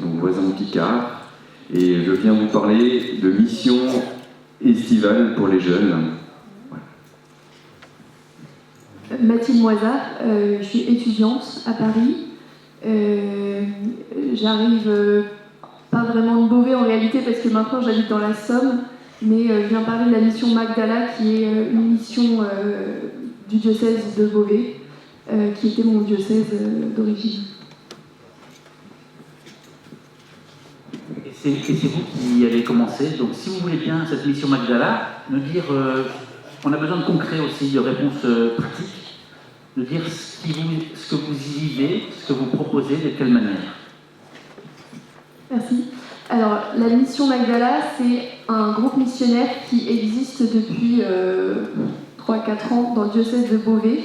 donc voisin de Picard, et je viens vous parler de mission estivale pour les jeunes. Mathilde Moisard, je suis étudiante à Paris. J'arrive pas vraiment de Beauvais en réalité parce que maintenant j'habite dans la Somme, mais je viens parler de la mission Magdala qui est une mission du diocèse de Beauvais, qui était mon diocèse d'origine. Et c'est vous qui allez commencer, donc si vous voulez bien cette mission Magdala, nous dire, on a besoin de concret aussi, de réponses pratiques, de dire ce que vous y vivez, ce que vous proposez, de quelle manière. Merci. Alors, la mission Magdala, c'est un groupe missionnaire qui existe depuis 3-4 ans dans le diocèse de Beauvais,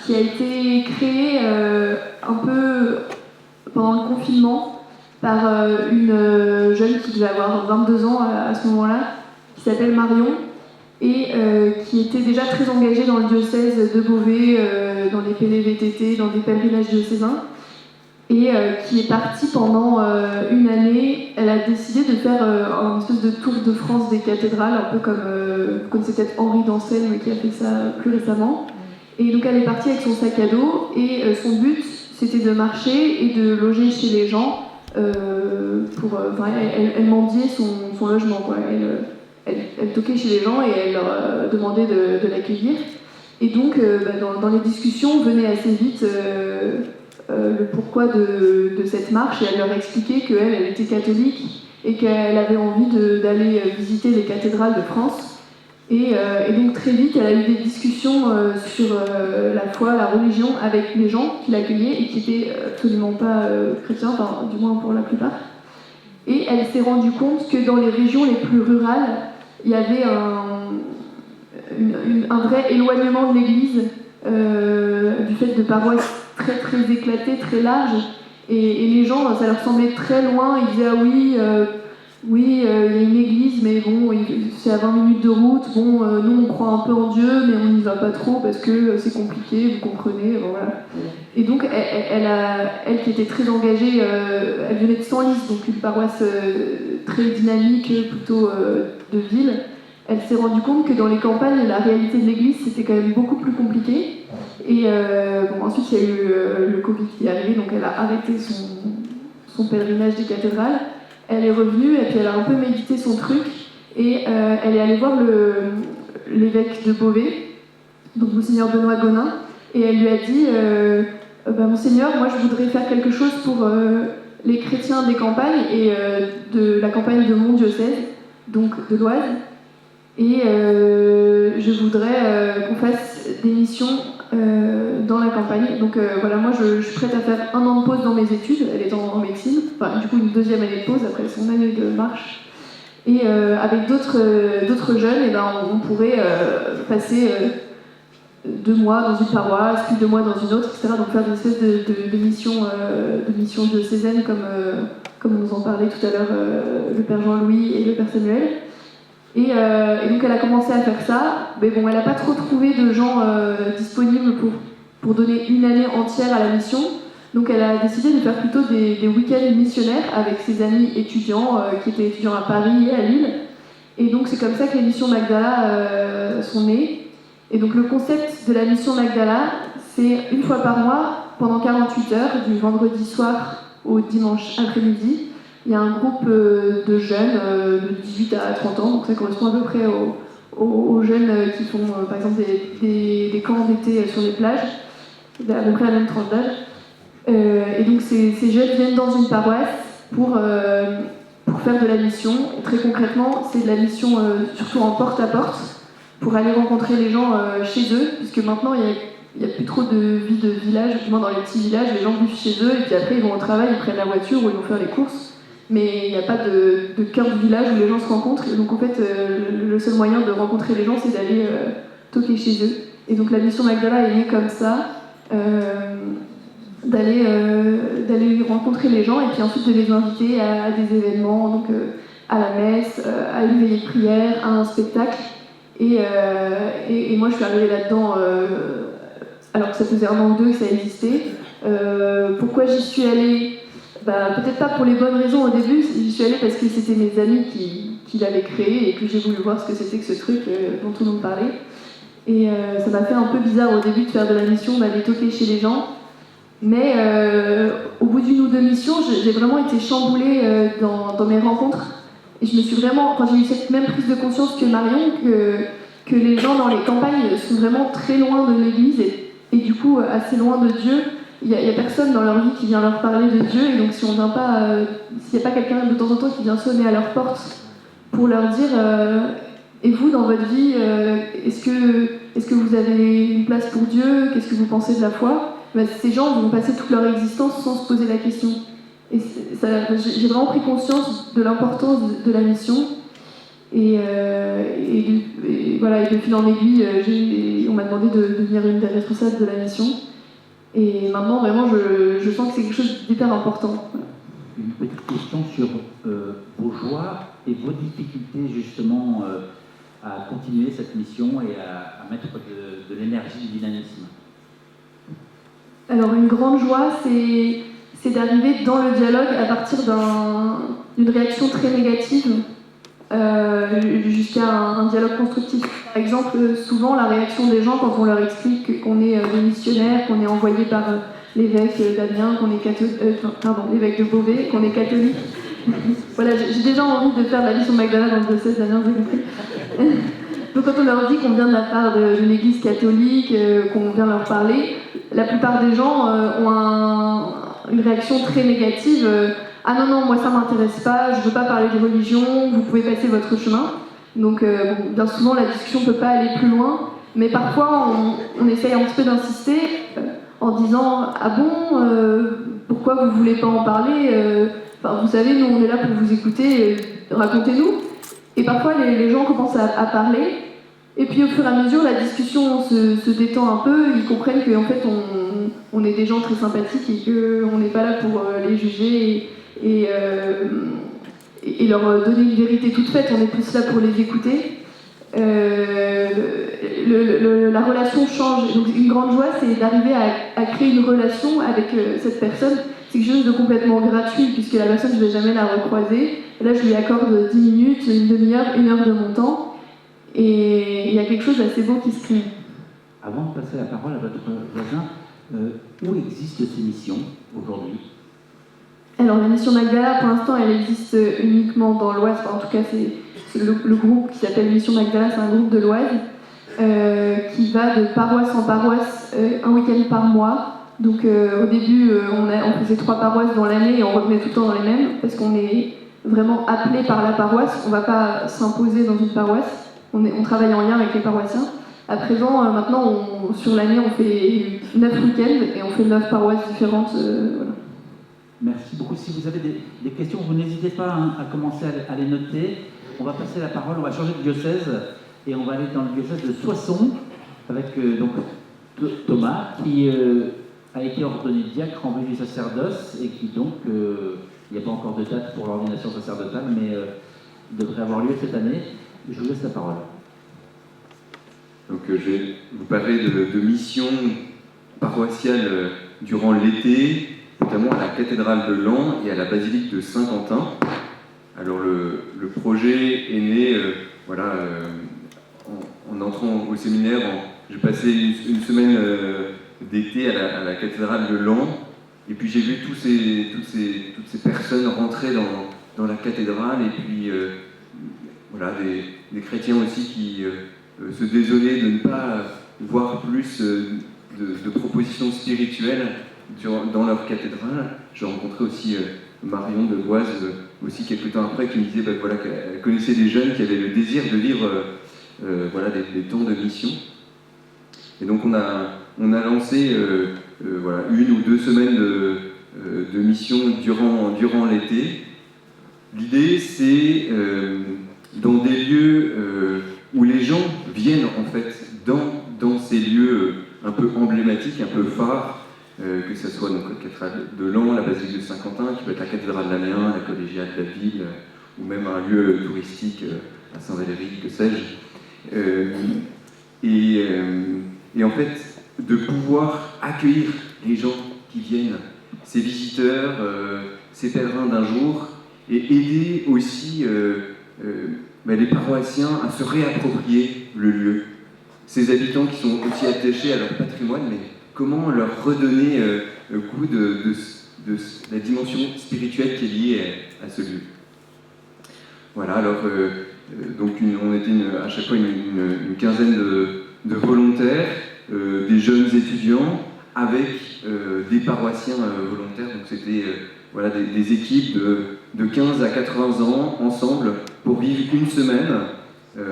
qui a été créé un peu pendant le confinement par une jeune qui devait avoir 22 ans à ce moment-là, qui s'appelle Marion, et qui était déjà très engagée dans le diocèse de Beauvais, dans les PLVTT, dans des pèlerinages diocésains, et qui est partie pendant une année. Elle a décidé de faire un espèce de tour de France des cathédrales, un peu comme c'était peut-être Henri d'Anselme qui a fait ça plus récemment. Et donc elle est partie avec son sac à dos, et son but c'était de marcher et de loger chez les gens. Elle mendiait son logement, quoi. Elle toquait chez les gens et elle leur demandait de l'accueillir. Et donc, dans les discussions, venait assez vite le pourquoi de cette marche, et elle leur expliquait qu'elle était catholique et qu'elle avait envie d'aller visiter les cathédrales de France. Et donc, très vite, elle a eu des discussions sur la foi, la religion, avec les gens qui l'accueillaient et qui n'étaient absolument pas chrétiens, enfin, du moins pour la plupart. Et elle s'est rendue compte que dans les régions les plus rurales, il y avait un vrai éloignement de l'Église du fait de paroisses très très éclatées, très larges, et les gens, ça leur semblait très loin. Ils disaient oui, il y a une église, mais bon, c'est à 20 minutes de route. Bon, nous on croit un peu en Dieu, mais on n'y va pas trop parce que c'est compliqué, vous comprenez, voilà. Et donc, elle qui était très engagée, elle venait de Senlis, donc une paroisse très dynamique, plutôt de ville. Elle s'est rendue compte que dans les campagnes, la réalité de l'église, c'était quand même beaucoup plus compliqué. Et ensuite, il y a eu le Covid qui est arrivé, donc elle a arrêté son pèlerinage des cathédrales. Elle est revenue et puis elle a un peu médité son truc, et elle est allée voir l'évêque de Beauvais, donc Monseigneur Benoît Gonin, et elle lui a dit Monseigneur, moi je voudrais faire quelque chose pour les chrétiens des campagnes et de la campagne de mon diocèse, donc de l'Oise, et je voudrais qu'on fasse des missions dans la campagne. Donc voilà, moi je suis prête à faire 1 an de pause dans mes études, elle est en médecine, enfin du coup une 2e année de pause après son année de marche, et avec d'autres jeunes, et on pourrait passer 2 mois dans une paroisse, puis 2 mois dans une autre, etc. Donc faire une espèce de mission diocésaine comme on nous en parlait tout à l'heure le Père Jean-Louis et le Père Samuel. Et donc elle a commencé à faire ça, mais bon, elle n'a pas trop trouvé de gens disponibles pour donner une année entière à la mission. Donc elle a décidé de faire plutôt des week-ends missionnaires avec ses amis étudiants qui étaient étudiants à Paris et à Lille. Et donc c'est comme ça que les missions Magdala sont nées. Et donc le concept de la mission Magdala, c'est 1 fois par mois, pendant 48 heures, du vendredi soir au dimanche après-midi. Il y a un groupe de jeunes de 18 à 30 ans, donc ça correspond à peu près aux jeunes qui font par exemple des camps d'été sur les plages, à peu près à la même tranche d'âge. Et donc ces jeunes viennent dans une paroisse pour faire de la mission. Et très concrètement, c'est de la mission surtout en porte-à-porte, pour aller rencontrer les gens chez eux, puisque maintenant il n'y a plus trop de vie de village, du moins dans les petits villages, les gens vivent chez eux, et puis après ils vont au travail, ils prennent la voiture ou ils vont faire les courses. Mais il n'y a pas de cœur de village où les gens se rencontrent. Et donc en fait, le seul moyen de rencontrer les gens, c'est d'aller toquer chez eux. Et donc la mission Magdala est née comme ça, d'aller rencontrer les gens et puis ensuite de les inviter à des événements, donc à la messe, à une veillée de prière, à un spectacle. Et moi je suis arrivée là-dedans alors que ça faisait 1 an ou 2 que ça existait. Pourquoi j'y suis allée ? peut-être pas pour les bonnes raisons au début, j'y suis allée parce que c'était mes amis qui l'avaient créé et que j'ai voulu voir ce que c'était que ce truc dont tout le monde parlait. Et ça m'a fait un peu bizarre au début de faire de la mission, d'aller toquer chez les gens. Mais au bout d'une ou deux missions, j'ai vraiment été chamboulée dans mes rencontres. Et je me suis vraiment, j'ai eu cette même prise de conscience que Marion, que les gens dans les campagnes sont vraiment très loin de l'Église et du coup assez loin de Dieu. Il n'y a personne dans leur vie qui vient leur parler de Dieu, et donc si on vient pas, s'il n'y a pas quelqu'un de temps en temps qui vient sonner à leur porte pour leur dire et vous dans votre vie, est-ce que vous avez une place pour Dieu, qu'est-ce que vous pensez de la foi, ces gens vont passer toute leur existence sans se poser la question. Et j'ai vraiment pris conscience de l'importance de la mission. Et de fil en aiguille, on m'a demandé de devenir une des responsables de la mission. Et maintenant, vraiment, je sens que c'est quelque chose d'hyper important. Une petite question sur vos joies et vos difficultés, justement, à continuer cette mission et à mettre de l'énergie, du dynamisme. Alors, une grande joie, c'est d'arriver dans le dialogue à partir d'une réaction très négative jusqu'à un dialogue constructif. Par exemple, souvent la réaction des gens quand on leur explique qu'on est des missionnaires, qu'on est envoyé par l'évêque d'Amiens, qu'on est l'évêque de Beauvais, qu'on est catholique. Voilà, j'ai déjà envie de faire la mission Magdala dans le diocèse d'Amiens, vous compris. Donc quand on leur dit qu'on vient de la part d'une église catholique, qu'on vient leur parler, la plupart des gens ont une réaction très négative. Ah non, moi ça m'intéresse pas, je veux pas parler de religion, vous pouvez passer votre chemin. Donc bien souvent la discussion peut pas aller plus loin, mais parfois on essaye un petit peu d'insister en disant ah bon, pourquoi vous voulez pas en parler, vous savez, nous on est là pour vous écouter, racontez-nous. Et parfois les gens commencent à parler, et puis au fur et à mesure la discussion se détend un peu, ils comprennent qu'en fait on est des gens très sympathiques et qu'on n'est pas là pour les juger et leur donner une vérité toute faite, on est plus là pour les écouter. La relation change. Donc une grande joie, c'est d'arriver à créer une relation avec cette personne. C'est quelque chose de complètement gratuit, puisque la personne, je ne vais jamais la recroiser. Et là, je lui accorde 10 minutes, une demi-heure, 1 heure de mon temps. Et il y a quelque chose d'assez beau qui se crée. Avant de passer la parole à votre voisin, où existent ces missions aujourd'hui ? Alors la mission Magdala, pour l'instant, elle existe uniquement dans l'Oise. En tout cas, c'est le groupe qui s'appelle Mission Magdala, c'est un groupe de l'Oise qui va de paroisse en paroisse un week-end par mois. Donc au début, on faisait 3 paroisses dans l'année et on revenait tout le temps dans les mêmes parce qu'on est vraiment appelé par la paroisse. On ne va pas s'imposer dans une paroisse. On travaille en lien avec les paroissiens. À présent, maintenant, sur l'année, on fait 9 week-ends et on fait 9 paroisses différentes. Voilà. Merci beaucoup. Si vous avez des questions, vous n'hésitez pas à commencer à les noter. On va passer la parole, on va changer de diocèse et on va aller dans le diocèse de Soissons avec Thomas qui a été ordonné diacre en vue du sacerdoce et qui donc, il n'y a pas encore de date pour l'ordination sacerdotale, mais devrait avoir lieu cette année. Je vous laisse la parole. Donc je vais vous parler de missions paroissiales durant l'été, notamment à la cathédrale de Laon et à la basilique de Saint-Quentin. Alors le projet est né en entrant au séminaire. J'ai passé une semaine d'été à la cathédrale de Laon, et puis j'ai vu toutes ces personnes rentrer dans la cathédrale, et puis des chrétiens aussi qui se désolaient de ne pas voir plus de propositions spirituelles dans leur cathédrale. J'ai rencontré aussi Marion de Boise, aussi quelques temps après, qui me disait qu'elle connaissait des jeunes qui avaient le désir de vivre des temps de mission. Et donc on a lancé 1 ou 2 semaines de mission durant l'été. L'idée, c'est dans des lieux où les gens viennent en fait dans ces lieux un peu emblématiques, un peu phares, que ce soit donc la cathédrale de Laon, la basilique de Saint-Quentin, qui peut être la cathédrale d'Amiens, la collégiale de la ville, ou même un lieu touristique à Saint-Valéry, que sais-je. Et en fait, de pouvoir accueillir les gens qui viennent, ces visiteurs ces pèlerins d'un jour et aider aussi les paroissiens à se réapproprier le lieu. Ces habitants qui sont aussi attachés à leur patrimoine, mais comment leur redonner goût de la dimension spirituelle qui est liée à ce lieu. Voilà, alors donc on était à chaque fois une quinzaine de volontaires, des jeunes étudiants, avec des paroissiens volontaires, donc c'était des équipes de 15 à 80 ans ensemble pour vivre une semaine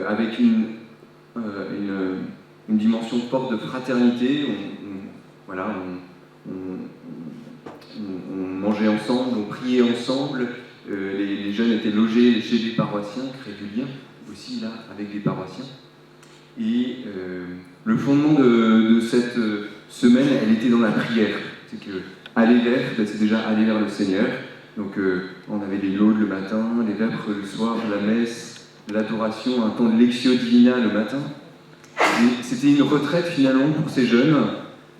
avec une dimension forte de fraternité. On mangeait ensemble, on priait ensemble, les jeunes étaient logés chez des paroissiens, créaient du lien aussi là avec des paroissiens. Et le fondement de cette semaine, elle était dans la prière. C'est que aller vers, c'est déjà aller vers le Seigneur. Donc on avait les laudes le matin, les vêpres le soir, la messe, l'adoration, un temps de lectio divina le matin. Et c'était une retraite finalement pour ces jeunes.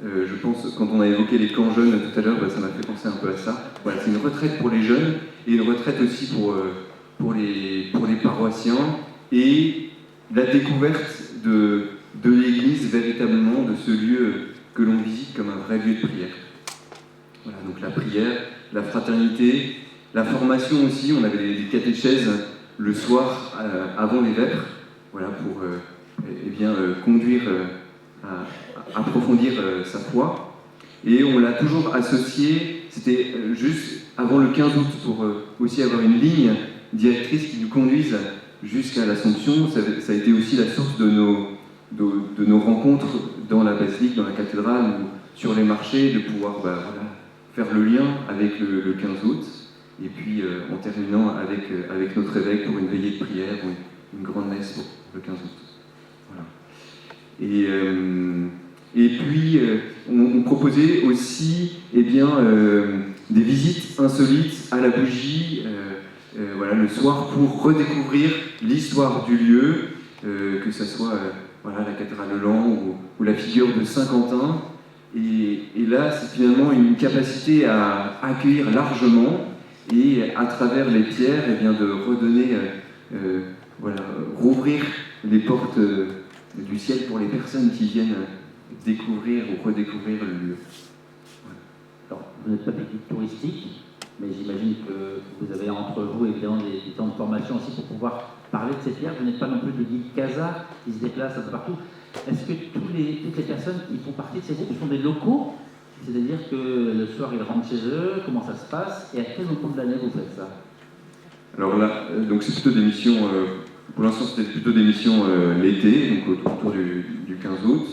Je pense, quand on a évoqué les camps jeunes tout à l'heure, ça m'a fait penser un peu à ça. Voilà, c'est une retraite pour les jeunes et une retraite aussi pour les paroissiens et la découverte de l'Église véritablement, de ce lieu que l'on visite comme un vrai lieu de prière. Voilà, donc la prière, la fraternité, la formation aussi. On avait des catéchèses le soir avant les vêpres, voilà, pour conduire à approfondir sa foi. Et on l'a toujours associé, c'était juste avant le 15 août, pour aussi avoir une ligne directrice qui nous conduise jusqu'à l'Assomption. Ça a été aussi la source de nos rencontres dans la basilique, dans la cathédrale, ou sur les marchés, de pouvoir faire le lien avec le 15 août, et puis en terminant avec notre évêque pour une veillée de prière ou une grande messe pour le 15 août. Voilà. Et puis, on proposait aussi des visites insolites à la bougie, le soir, pour redécouvrir l'histoire du lieu, que ce soit la cathédrale de Laon ou la figure de Saint-Quentin. Et là, c'est finalement une capacité à accueillir largement et à travers les pierres, de redonner, rouvrir les portes du ciel pour les personnes qui viennent découvrir ou redécouvrir le lieu. Voilà. Alors, vous n'êtes pas guide touristique, mais j'imagine que vous avez entre vous évidemment des temps de formation aussi pour pouvoir parler de ces pierres. Vous n'êtes pas non plus de guide casa qui se déplace un peu partout. Est-ce que toutes les personnes qui font partie de ces groupes sont des locaux? C'est-à-dire que le soir, ils rentrent chez eux, comment ça se passe? Et à quel moment de l'année vous faites ça? Alors là, donc c'est plutôt des missions, pour l'instant c'était plutôt des missions l'été, donc autour du 15 août.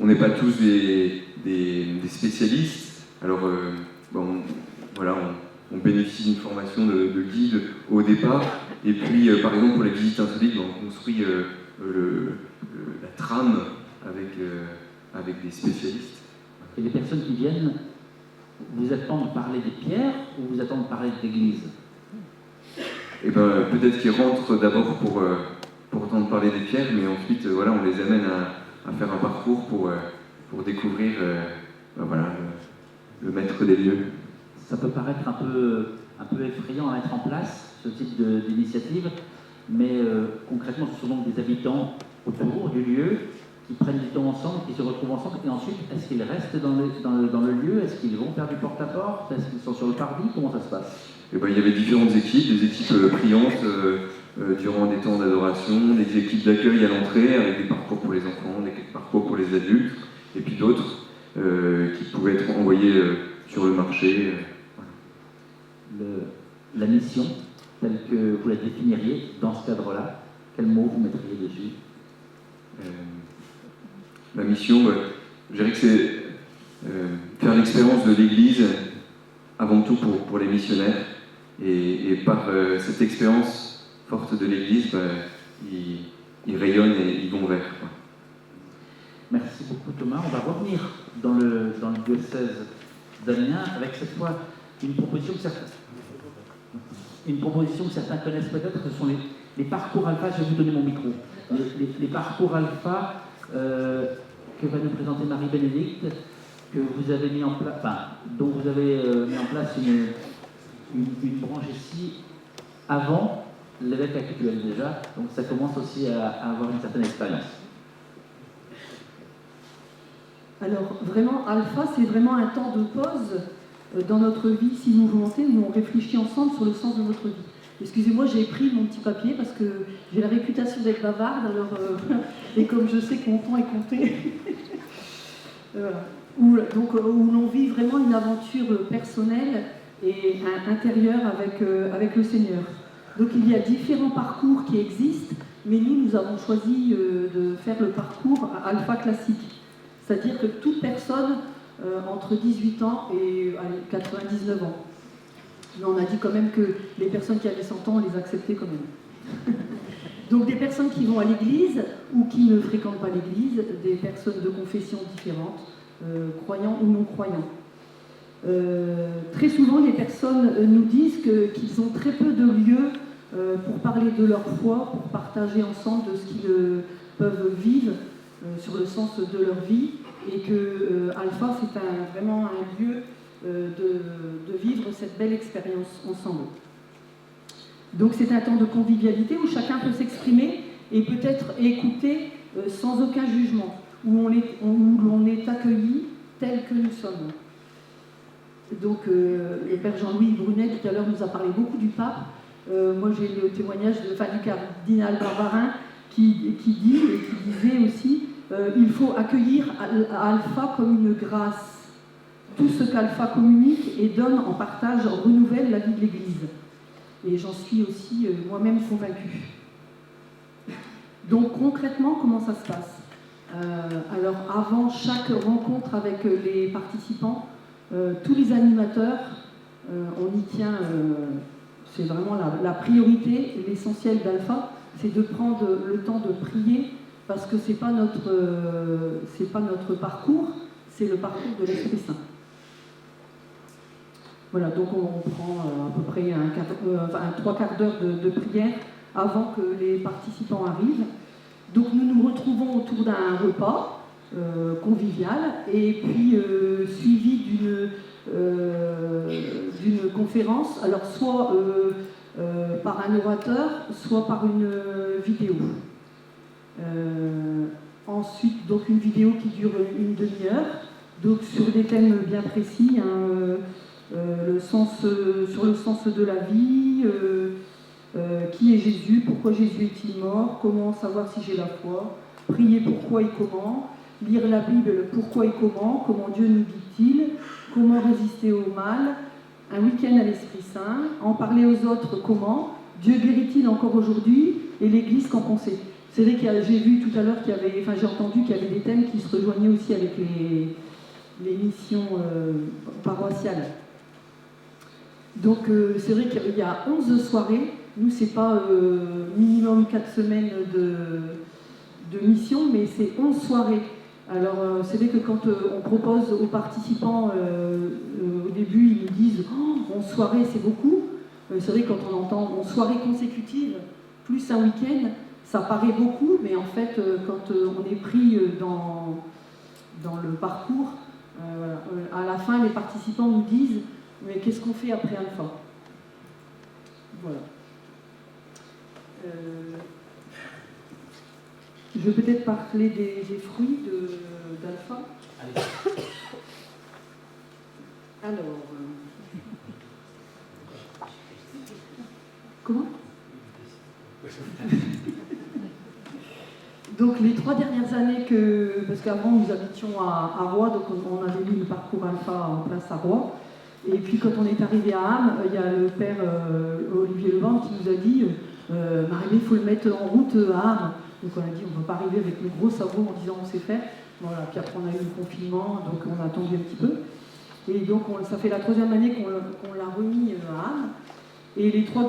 On n'est pas tous des spécialistes. Alors, on bénéficie d'une formation de guide au départ. Et puis, par exemple, pour les visites insolites, on construit la trame avec des spécialistes. Et les personnes qui viennent, vous attendent parler des pierres ou vous attendent parler de l'église? Eh ben, peut-être qu'ils rentrent d'abord pour entendre parler des pierres, mais ensuite, on les amène à faire un parcours pour découvrir le maître des lieux. Ça peut paraître un peu effrayant à mettre en place, ce type d'initiative, mais concrètement, ce sont donc des habitants autour du lieu qui prennent du temps ensemble, qui se retrouvent ensemble, et ensuite, est-ce qu'ils restent dans le lieu? Est-ce qu'ils vont faire du porte-à-porte? Est-ce qu'ils sont sur le parvis? Comment ça se passe? Eh ben, il y avait différentes équipes, des équipes priantes durant des temps d'adoration, des équipes d'accueil à l'entrée avec des parcours pour les enfants, des parcours pour les adultes, et puis d'autres qui pouvaient être envoyés sur le marché. La mission, telle que vous la définiriez dans ce cadre-là, quel mot vous mettriez dessus? La mission, je dirais que c'est faire l'expérience de l'Église avant tout pour les missionnaires. Et par cette expérience forte de l'Église, ils rayonnent et ils vont vers. Merci beaucoup Thomas. On va revenir dans le diocèse d'Amiens avec cette fois une proposition que certains connaissent peut-être, ce sont les parcours alpha. Je vais vous donner mon micro. Les parcours alpha que va nous présenter Marie-Bénédicte, que vous avez mis en place, dont vous avez mis en place une branche ici avant l'évêque actuel déjà, donc ça commence aussi à avoir une certaine expérience. Alors vraiment, Alpha, c'est vraiment un temps de pause dans notre vie si mouvementée où on réfléchit ensemble sur le sens de notre vie. Excusez-moi, j'ai pris mon petit papier parce que j'ai la réputation d'être bavarde, alors, et comme je sais que mon temps est compté, voilà. Où l'on vit vraiment une aventure personnelle et intérieure avec le Seigneur. Donc il y a différents parcours qui existent, mais nous avons choisi de faire le parcours Alpha classique. C'est-à-dire que toute personne entre 18 ans et 99 ans. Mais on a dit quand même que les personnes qui avaient 100 ans, on les acceptait quand même. Donc des personnes qui vont à l'église ou qui ne fréquentent pas l'église, des personnes de confessions différentes, croyants ou non croyants. Très souvent, les personnes nous disent qu'ils ont très peu de lieux pour parler de leur foi, pour partager ensemble de ce qu'ils peuvent vivre sur le sens de leur vie, et que Alpha, c'est vraiment un lieu de vivre cette belle expérience ensemble. Donc c'est un temps de convivialité où chacun peut s'exprimer et peut-être écouter sans aucun jugement, où l'on est accueilli tel que nous sommes. Donc le Père Jean-Louis Brunet tout à l'heure nous a parlé beaucoup du pape. Moi j'ai le témoignage du cardinal Barbarin qui dit et qui disait aussi il faut accueillir Alpha comme une grâce. Tout ce qu'Alpha communique et donne en partage renouvelle la vie de l'Église. Et j'en suis aussi moi-même convaincue. Donc concrètement, comment ça se passe ? Alors avant chaque rencontre avec les participants, tous les animateurs, on y tient, c'est vraiment la priorité, l'essentiel d'Alpha, c'est de prendre le temps de prier, parce que c'est pas notre parcours, c'est le parcours de l'Esprit Saint. Voilà, donc on prend à peu près trois quarts d'heure de prière avant que les participants arrivent. Donc nous nous retrouvons autour d'un repas convivial et puis suivi d'une conférence, alors soit par un orateur, soit par une vidéo. Ensuite, donc une vidéo qui dure une demi-heure, donc sur des thèmes bien précis, sur le sens de la vie, qui est Jésus, pourquoi Jésus est-il mort, comment savoir si j'ai la foi, prier pourquoi et comment, lire la Bible pourquoi et comment Dieu nous dit-il, comment résister au mal, un week-end à l'Esprit Saint, en parler aux autres comment, Dieu guérit-il encore aujourd'hui, et l'Église qu'en penser. C'est vrai que j'ai vu tout à l'heure j'ai entendu qu'il y avait des thèmes qui se rejoignaient aussi avec les missions paroissiales. Donc c'est vrai qu'il y a 11 soirées. Nous, c'est pas minimum 4 semaines de mission, mais c'est 11 soirées. Alors c'est vrai que quand on propose aux participants, au début, ils nous disent « 11 soirées, c'est beaucoup ». C'est vrai que quand on entend 11 soirées consécutives, plus un week-end, ça paraît beaucoup, mais en fait, quand on est pris dans le parcours, à la fin, les participants nous disent « Mais qu'est-ce qu'on fait après Alpha ?» Voilà. Je vais peut-être parler des fruits d'Alpha. Alors, comment ? Donc les 3 dernières années parce qu'avant nous habitions à Roye, donc on avait mis le parcours Alpha en place à Roye. Et puis quand on est arrivé à Ham, il y a le père Olivier Levent qui nous a dit Marie, il faut le mettre en route à Ham. Donc on a dit on ne va pas arriver avec le gros sabot en disant on sait faire. Voilà, puis après on a eu le confinement, donc on a attendu un petit peu. Et donc ça fait la 3e année qu'on l'a remis à Ham. Et les 3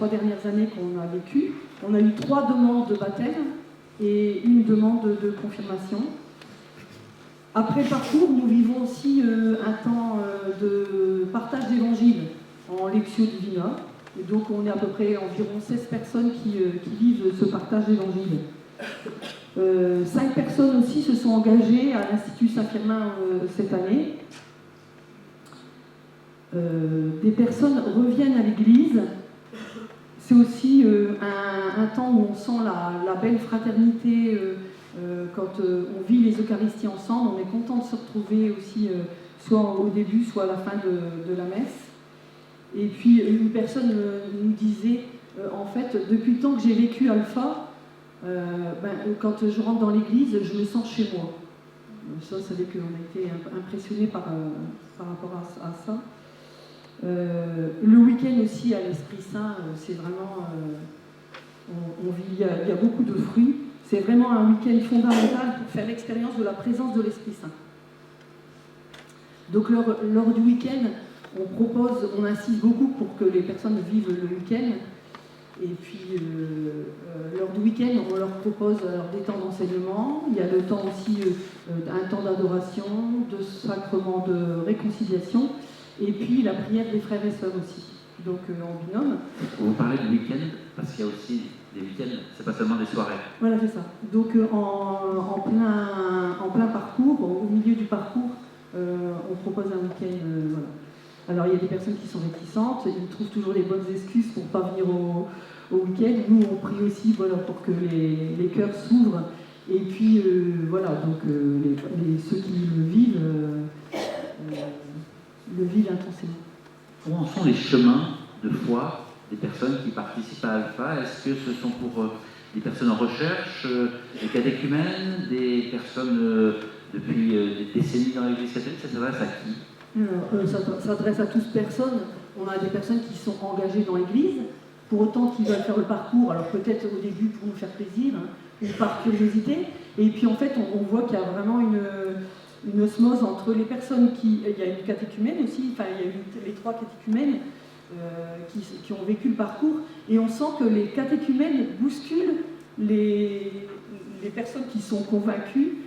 dernières années qu'on a vécues, on a eu 3 demandes de baptême et une demande de confirmation. Après le parcours, nous vivons aussi un temps de partage d'évangile en Lectio Divina. Et donc on est à peu près environ 16 personnes qui vivent ce partage d'évangile. 5 personnes aussi se sont engagées à l'Institut Saint-Firmin cette année. des personnes reviennent à l'église. C'est aussi un temps où on sent la belle fraternité, quand on vit les Eucharisties ensemble, on est content de se retrouver aussi, soit au début, soit à la fin de la messe. Et puis une personne nous disait, en fait, depuis le temps que j'ai vécu Alpha, quand je rentre dans l'église, je me sens chez moi. Ça, c'est vrai qu'on a été impressionnés par rapport à ça. Le week-end aussi à l'Esprit Saint, c'est vraiment, il y a beaucoup de fruits. C'est vraiment un week-end fondamental pour faire l'expérience de la présence de l'Esprit Saint. Donc lors du week-end, on insiste beaucoup pour que les personnes vivent le week-end. Et puis lors du week-end, on leur propose des temps d'enseignement. Il y a le temps aussi, un temps d'adoration, de sacrement de réconciliation. Et puis la prière des frères et sœurs aussi, donc en binôme. Vous parlez du week-end, parce qu'il y a aussi des week-ends, c'est pas seulement des soirées. Voilà, c'est ça. Donc en plein parcours, au milieu du parcours, on propose un week-end. Voilà. Alors il y a des personnes qui sont réticentes, ils trouvent toujours les bonnes excuses pour ne pas venir au week-end. Nous, on prie aussi pour que les cœurs s'ouvrent. Et puis voilà, donc ceux qui le vivent intensément. Où en sont les chemins de foi des personnes qui participent à Alpha? Est-ce que ce sont pour des personnes en recherche, des catéchumènes, des personnes depuis des décennies dans l'Église catholique? Ça s'adresse à qui? Ça s'adresse à toutes personnes. On a des personnes qui sont engagées dans l'Église, pour autant qu'ils veulent faire le parcours, alors peut-être au début pour nous faire plaisir, ou par curiosité. Et puis en fait, on voit qu'il y a vraiment une osmose entre les personnes il y a une catéchumène aussi, enfin il y a les 3 catéchumènes qui ont vécu le parcours, et on sent que les catéchumènes bousculent les personnes qui sont convaincues,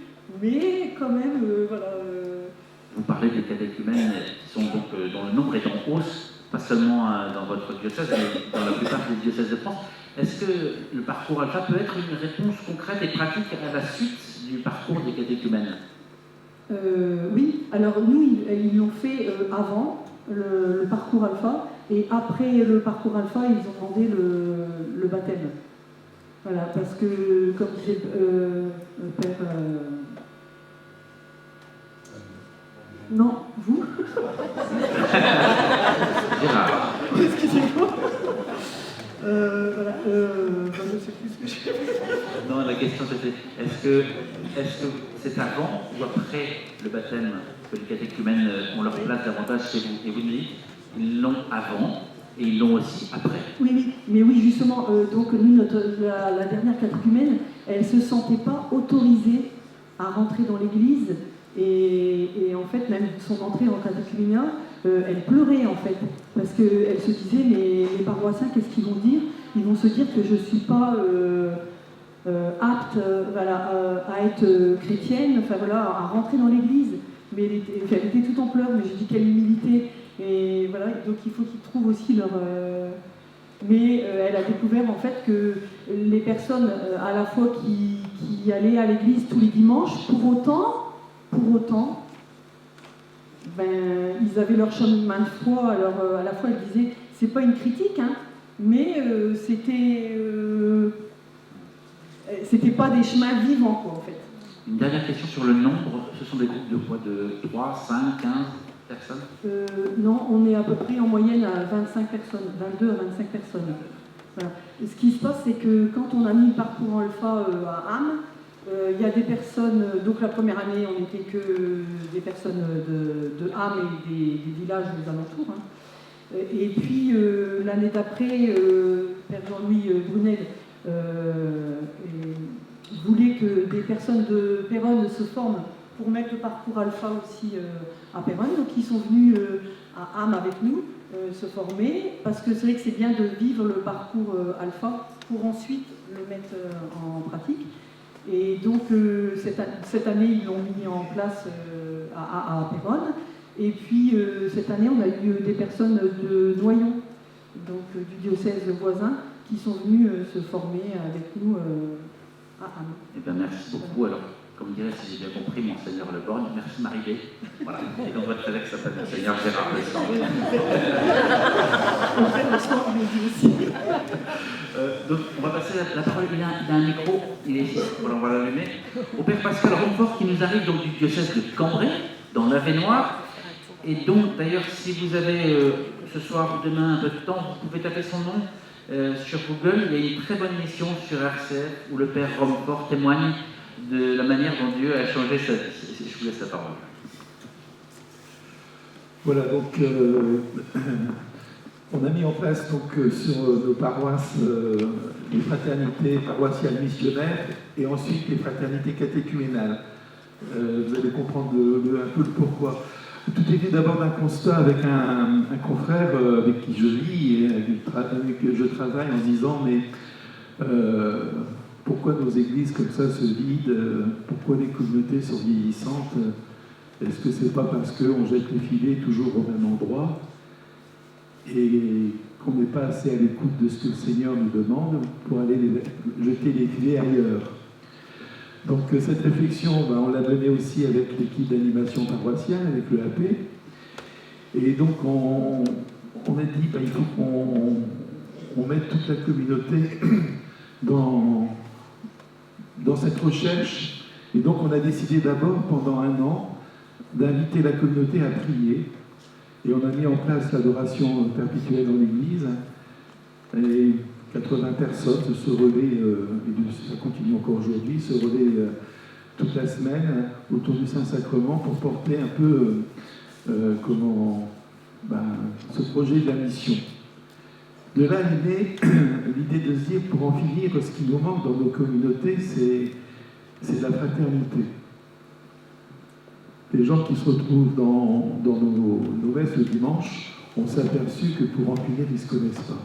mais quand même, voilà. Vous parlez des catéchumènes qui sont donc, dont le nombre est en hausse, pas seulement dans votre diocèse, mais dans la plupart des diocèses de France. Est-ce que le parcours Alpha peut être une réponse concrète et pratique à la suite du parcours des catéchumènes? Oui, alors nous, ils l'ont fait avant le parcours Alpha, et après le parcours Alpha, ils ont demandé le baptême. Voilà, parce que, comme disait Père... Non, vous Gérard. Excusez-moi. Voilà, je ne sais plus ce que j'ai fait. Non, la question c'était, est-ce que c'est avant ou après le baptême que les catéchumènes ont leur place davantage chez vous? Et vous nous dites, ils l'ont avant et ils l'ont aussi après. Oui, mais oui, justement, donc nous, la dernière catéchumène, elle ne se sentait pas autorisée à rentrer dans l'église, et en fait, même son entrée en catéchuménat, elle pleurait en fait, parce qu'elle se disait, mais les paroissiens, qu'est-ce qu'ils vont dire? Ils vont se dire que je ne suis pas apte à être chrétienne, enfin voilà, à rentrer dans l'église. Mais elle était tout en pleurs, mais je dis quelle humilité. Et voilà, donc il faut qu'ils trouvent aussi leur... Mais elle a découvert en fait que les personnes à la fois qui allaient à l'église tous les dimanches, pour autant, ils avaient leur chemin de foi. Alors à la fois elle disait, c'est pas une critique, hein, mais c'était pas des chemins vivants quoi en fait. Une dernière question sur le nombre, ce sont des groupes de quoi? De 3, 5, 15 personnes? Non, on est à peu près en moyenne à 25 personnes, 22 à 25 personnes. Voilà. Ce qui se passe, c'est que quand on a mis le parcours Alpha à Ham, il y a des personnes, donc la première année, on n'était que des personnes de Ham et des villages aux alentours. Hein. Et puis l'année d'après, Père Jean-Louis Brunel voulait que des personnes de Péronne se forment pour mettre le parcours Alpha aussi à Péronne. Donc ils sont venus à Ham avec nous se former, parce que c'est vrai que c'est bien de vivre le parcours Alpha pour ensuite le mettre en pratique. Et donc cette année, ils l'ont mis en place à Péronne. Et puis cette année, on a eu des personnes de Noyon, donc du diocèse voisin, qui sont venus se former avec nous à Ham. Eh bien, merci beaucoup. Alors, comme dirait, si j'ai bien compris, Monseigneur Le Borgne. Merci Marie-Bé. Voilà. Et donc votre collègue s'appelle Monseigneur Gérard Besson. Donc on va passer la parole. Il a un micro, il est ici, voilà, on va l'allumer. Au Père Pascal Romport qui nous arrive donc du diocèse de Cambrai, dans l'Avesnois. Et donc d'ailleurs, si vous avez ce soir ou demain un peu de temps, vous pouvez taper son nom sur Google. Il y a une très bonne émission sur RCF où le Père Romport témoigne de la manière dont Dieu a changé sa vie. Je vous laisse la parole. Voilà, donc on a mis en place donc, sur nos paroisses les fraternités paroissiales missionnaires et ensuite les fraternités catéchuménales. Vous allez comprendre un peu le pourquoi. Tout est venu d'abord d'un constat avec un confrère avec qui je vis et avec qui je travaille en se disant mais pourquoi nos églises comme ça se vident, pourquoi les communautés sont vieillissantes, est-ce que c'est pas parce qu'on jette les filets toujours au même endroit et qu'on n'est pas assez à l'écoute de ce que le Seigneur nous demande pour aller jeter les filets ailleurs? Donc cette réflexion, on l'a donnée aussi avec l'équipe d'animation paroissiale, avec le AP. Et donc on a dit il faut qu'on mette toute la communauté dans cette recherche. Et donc on a décidé d'abord, pendant un an, d'inviter la communauté à prier. Et on a mis en place l'adoration perpétuelle dans l'église. Et 80 personnes se relaient, et ça continue encore aujourd'hui, se relaient toute la semaine autour du Saint-Sacrement pour porter un peu ce projet de la mission. De là est née l'idée de se dire, pour en finir, ce qui nous manque dans nos communautés, c'est la fraternité. Les gens qui se retrouvent dans nos messes le dimanche, on s'est aperçu que pour en finir, ils ne se connaissent pas.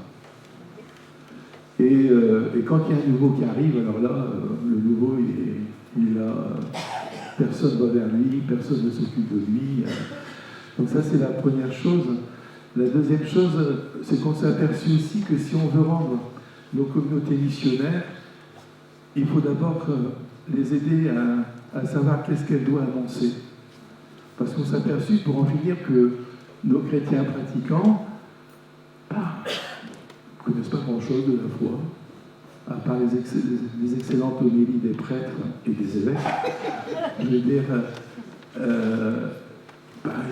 Et quand il y a un nouveau qui arrive, alors là, le nouveau, il est là, personne ne va vers lui, personne ne s'occupe de lui. Donc ça, c'est la première chose. La deuxième chose, c'est qu'on s'est aperçu aussi que si on veut rendre nos communautés missionnaires, il faut d'abord les aider à savoir qu'est-ce qu'elles doivent annoncer. Parce qu'on s'est aperçu, pour en finir, que nos chrétiens pratiquants ne connaissent pas grand-chose de la foi, à part les excellentes homélies des prêtres et des évêques. Je veux dire,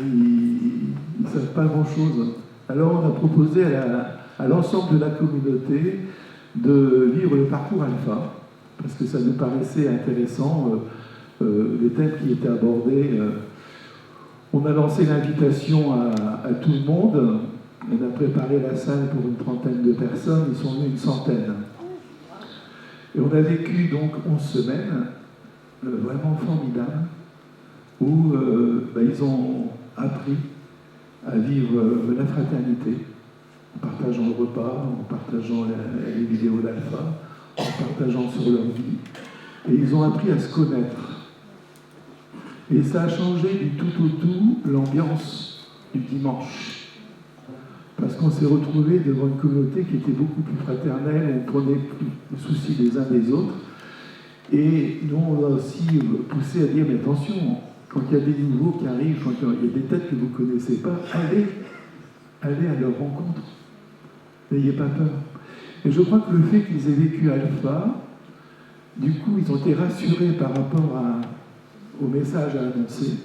ils ne savent pas grand-chose. Alors on a proposé à l'ensemble de la communauté de vivre le parcours alpha, parce que ça nous paraissait intéressant, les thèmes qui étaient abordés. On a lancé l'invitation à tout le monde. On a préparé la salle pour une 30aine de personnes, ils sont venus une 100aine. Et on a vécu donc 11 semaines, vraiment formidables, où ils ont appris à vivre la fraternité, en partageant le repas, en partageant les vidéos d'Alpha, en partageant sur leur vie. Et ils ont appris à se connaître. Et ça a changé du tout au tout l'ambiance du dimanche. Parce qu'on s'est retrouvés devant une communauté qui était beaucoup plus fraternelle, on prenait plus le souci des uns des autres. Et nous, on a aussi poussé à dire, mais attention, quand il y a des nouveaux qui arrivent, quand il y a des têtes que vous ne connaissez pas, allez à leur rencontre. N'ayez pas peur. Et je crois que le fait qu'ils aient vécu Alpha, du coup, ils ont été rassurés par rapport au message à annoncer,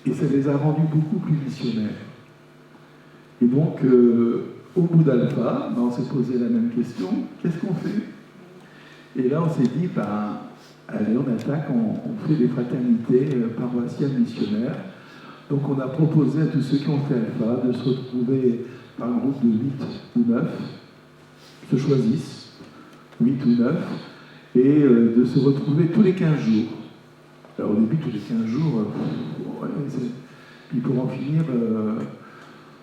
et ça les a rendus beaucoup plus missionnaires. Et donc, au bout d'Alpha, on s'est posé la même question, qu'est-ce qu'on fait? Et là, on s'est dit, allez, on attaque, on fait des fraternités paroissiales missionnaires. Donc, on a proposé à tous ceux qui ont fait Alpha de se retrouver par un groupe de 8 ou 9, se choisissent, 8 ou 9, et de se retrouver tous les 15 jours. Alors, au début, tous les 15 jours, puis pour en finir,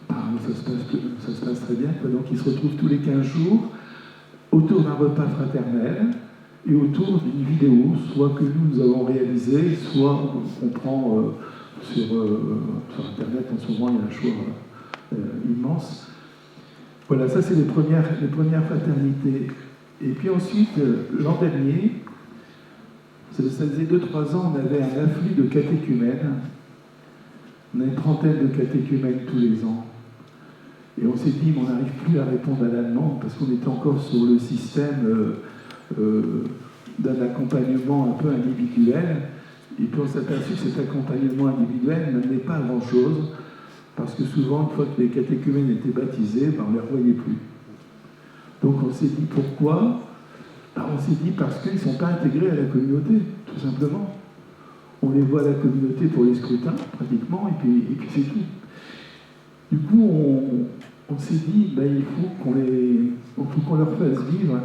ça se passe très bien. Donc, ils se retrouvent tous les 15 jours autour d'un repas fraternel et autour d'une vidéo, soit que nous avons réalisée, soit on prend sur Internet. En ce moment, il y a un choix immense. Voilà, ça, c'est les premières fraternités. Et puis ensuite, l'an dernier, Ça faisait 2-3 ans, on avait un afflux de catéchumènes. On a une trentaine de catéchumènes tous les ans. Et on s'est dit, mais on n'arrive plus à répondre à la demande parce qu'on était encore sur le système d'un accompagnement un peu individuel. Et puis on s'est aperçu que cet accompagnement individuel n'amenait pas à grand-chose parce que souvent, une fois que les catéchumènes étaient baptisés, on ne les revoyait plus. Donc on s'est dit pourquoi ? On s'est dit parce qu'ils ne sont pas intégrés à la communauté, tout simplement. On les voit à la communauté pour les scrutins, pratiquement, et puis c'est tout. Du coup, on s'est dit, il faut qu'on leur fasse vivre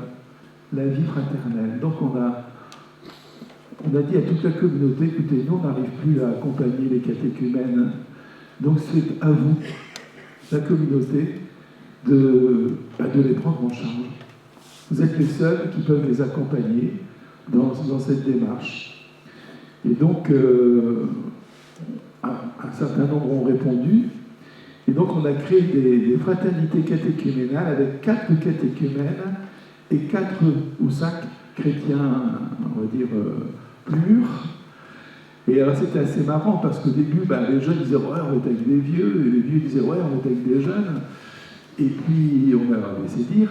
la vie fraternelle. Donc on a dit à toute la communauté, écoutez, nous on n'arrive plus à accompagner les catéchumènes, donc c'est à vous, la communauté, de les prendre en charge. Vous êtes les seuls qui peuvent les accompagner dans cette démarche. Et donc, un certain nombre ont répondu. Et donc, on a créé des fraternités catéchuménales avec 4 catéchumènes et 4 ou 5 chrétiens, on va dire, purs. Et alors, c'était assez marrant parce qu'au début, les jeunes disaient « ouais, on est avec des vieux », et les vieux disaient « ouais, on est avec des jeunes ». Et puis, on a laissé dire.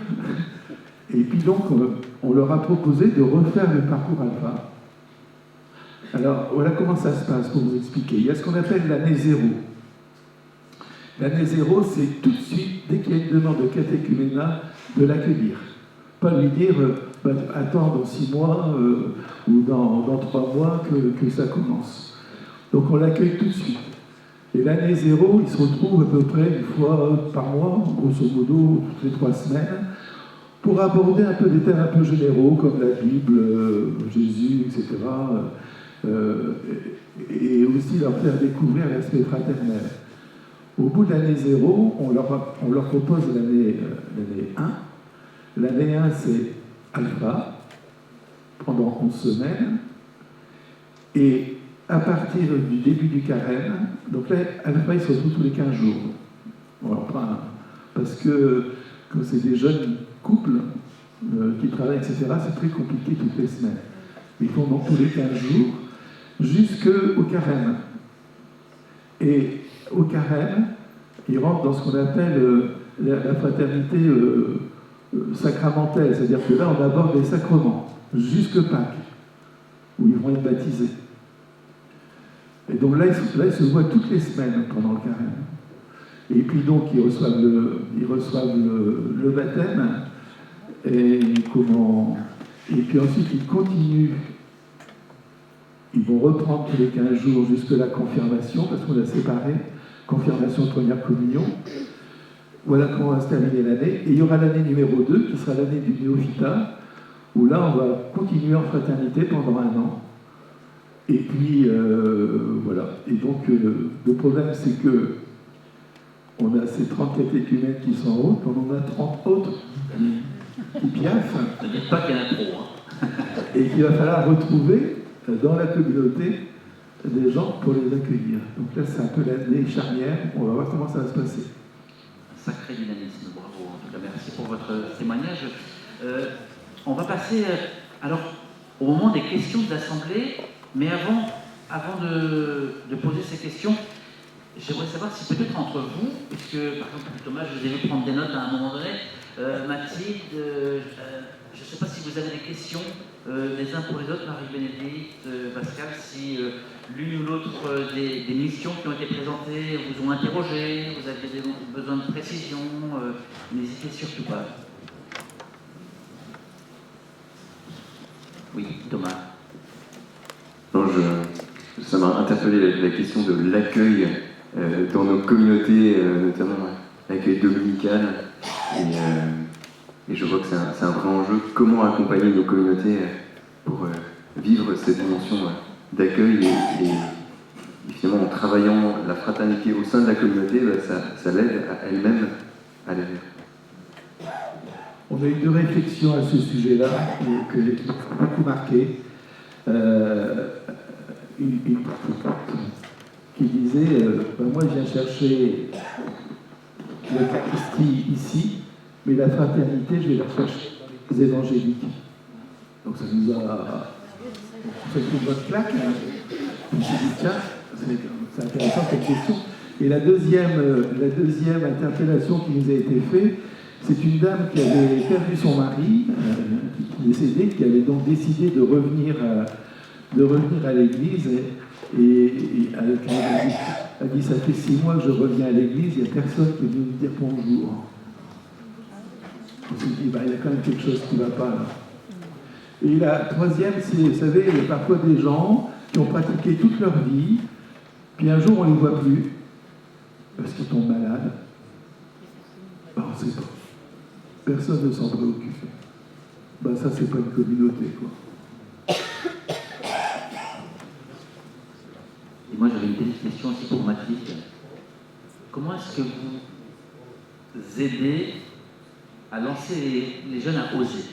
Et puis donc, on leur a proposé de refaire le parcours alpha. Alors, voilà comment ça se passe pour vous expliquer. Il y a ce qu'on appelle l'année 0. L'année 0, c'est tout de suite, dès qu'il y a une demande de catéchuménat, de l'accueillir. Pas lui dire, attends, dans 6 mois ou dans 3 mois que ça commence. Donc on l'accueille tout de suite. Et l'année 0, il se retrouve à peu près une fois par mois, grosso modo, toutes les 3 semaines, pour aborder un peu des thèmes un peu généraux, comme la Bible, Jésus, etc. Et aussi leur faire découvrir l'aspect fraternel. Au bout de l'année 0, on leur propose l'année 1. L'année 1, c'est alpha, pendant 11 semaines. Et à partir du début du carême, donc là, alpha, il se retrouve tous les 15 jours. Voilà, parce que quand c'est des jeunes couples qui travaillent, etc., c'est très compliqué toutes les semaines. Ils font donc tous les 15 jours jusqu'au carême. Et au carême, ils rentrent dans ce qu'on appelle la fraternité sacramentelle, c'est-à-dire que là, on aborde les sacrements, jusque Pâques, où ils vont être baptisés. Et donc là, ils se voient toutes les semaines pendant le carême. Et puis donc, ils reçoivent le baptême, et puis ensuite, ils continuent. Ils vont reprendre tous les 15 jours jusque la confirmation, parce qu'on a séparé confirmation de première communion. Voilà comment va se terminer l'année. Et il y aura l'année numéro 2, qui sera l'année du néophytat, où là, on va continuer en fraternité pendant 1 an. Et puis, voilà. Et donc, le problème, c'est que on a ces 30 catéchumènes qui sont en route, on en a 30 autres qui piaffent. Ne dites pas qu'il y en a trop. Et qu'il va falloir retrouver dans la communauté des gens pour les accueillir. Donc là, c'est un peu l'année charnière. On va voir comment ça va se passer. Sacré dynamisme, bravo. En tout cas, merci pour votre témoignage. On va passer alors au moment des questions de l'Assemblée. Mais avant de poser ces questions, j'aimerais savoir si peut-être entre vous, puisque par exemple Thomas, je vous ai vu prendre des notes à un moment donné, Mathilde, je ne sais pas si vous avez des questions les uns pour les autres, Marie-Bénédicte, Pascal, si l'une ou l'autre des missions qui ont été présentées vous ont interrogé, vous avez besoin de précision, n'hésitez surtout pas. Oui, Thomas. Non, ça m'a interpellé la question de l'accueil dans nos communautés, notamment l'accueil dominical. Et je vois que c'est un vrai enjeu. Comment accompagner nos communautés pour vivre cette dimension d'accueil et finalement en travaillant la fraternité au sein de la communauté, ça l'aide à elle-même à aller vers. On a eu 2 réflexions à ce sujet-là qui m'ont beaucoup marqué. Une qui disait moi je viens chercher l'Eucharistie ici, mais la fraternité je vais la chercher dans les évangéliques. Donc ça nous a On fait une bonne claque. Hein. Je me suis dit, tiens, c'est intéressant cette question. Et la deuxième interpellation qui nous a été faite, c'est une dame qui avait perdu son mari, qui est décédé, qui avait donc décidé de revenir à l'église. Et elle dit, ça fait 6 mois que je reviens à l'église, il n'y a personne qui est venu me dire bonjour. On s'est dit, il y a quand même quelque chose qui ne va pas là. Et la troisième, c'est, vous savez, il y a parfois des gens qui ont pratiqué toute leur vie, puis un jour on ne les voit plus, parce qu'ils tombent malades. Ben, on ne sait pas. Personne ne s'en préoccupe. Ben, ça, c'est pas une communauté, quoi. Et moi, j'avais une petite question aussi pour Mathilde. Comment est-ce que vous aidez à lancer les jeunes à oser?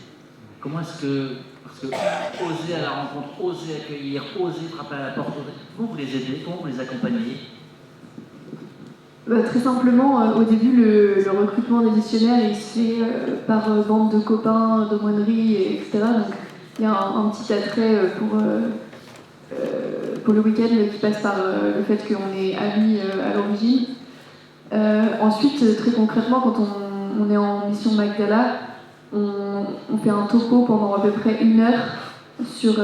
Comment est-ce que... Parce que oser à la rencontre, oser accueillir, oser frapper à la porte, comment vous les aidez? Comment vous les accompagnez? Très simplement, au début, le recrutement des missionnaires, il se fait par bande de copains, d'aumôneries, etc. Donc, il y a un petit attrait pour le week-end qui passe par le fait qu'on est amis à l'origine. Ensuite, très concrètement, quand on est en mission Magdala, on fait un topo pendant à peu près 1 heure sur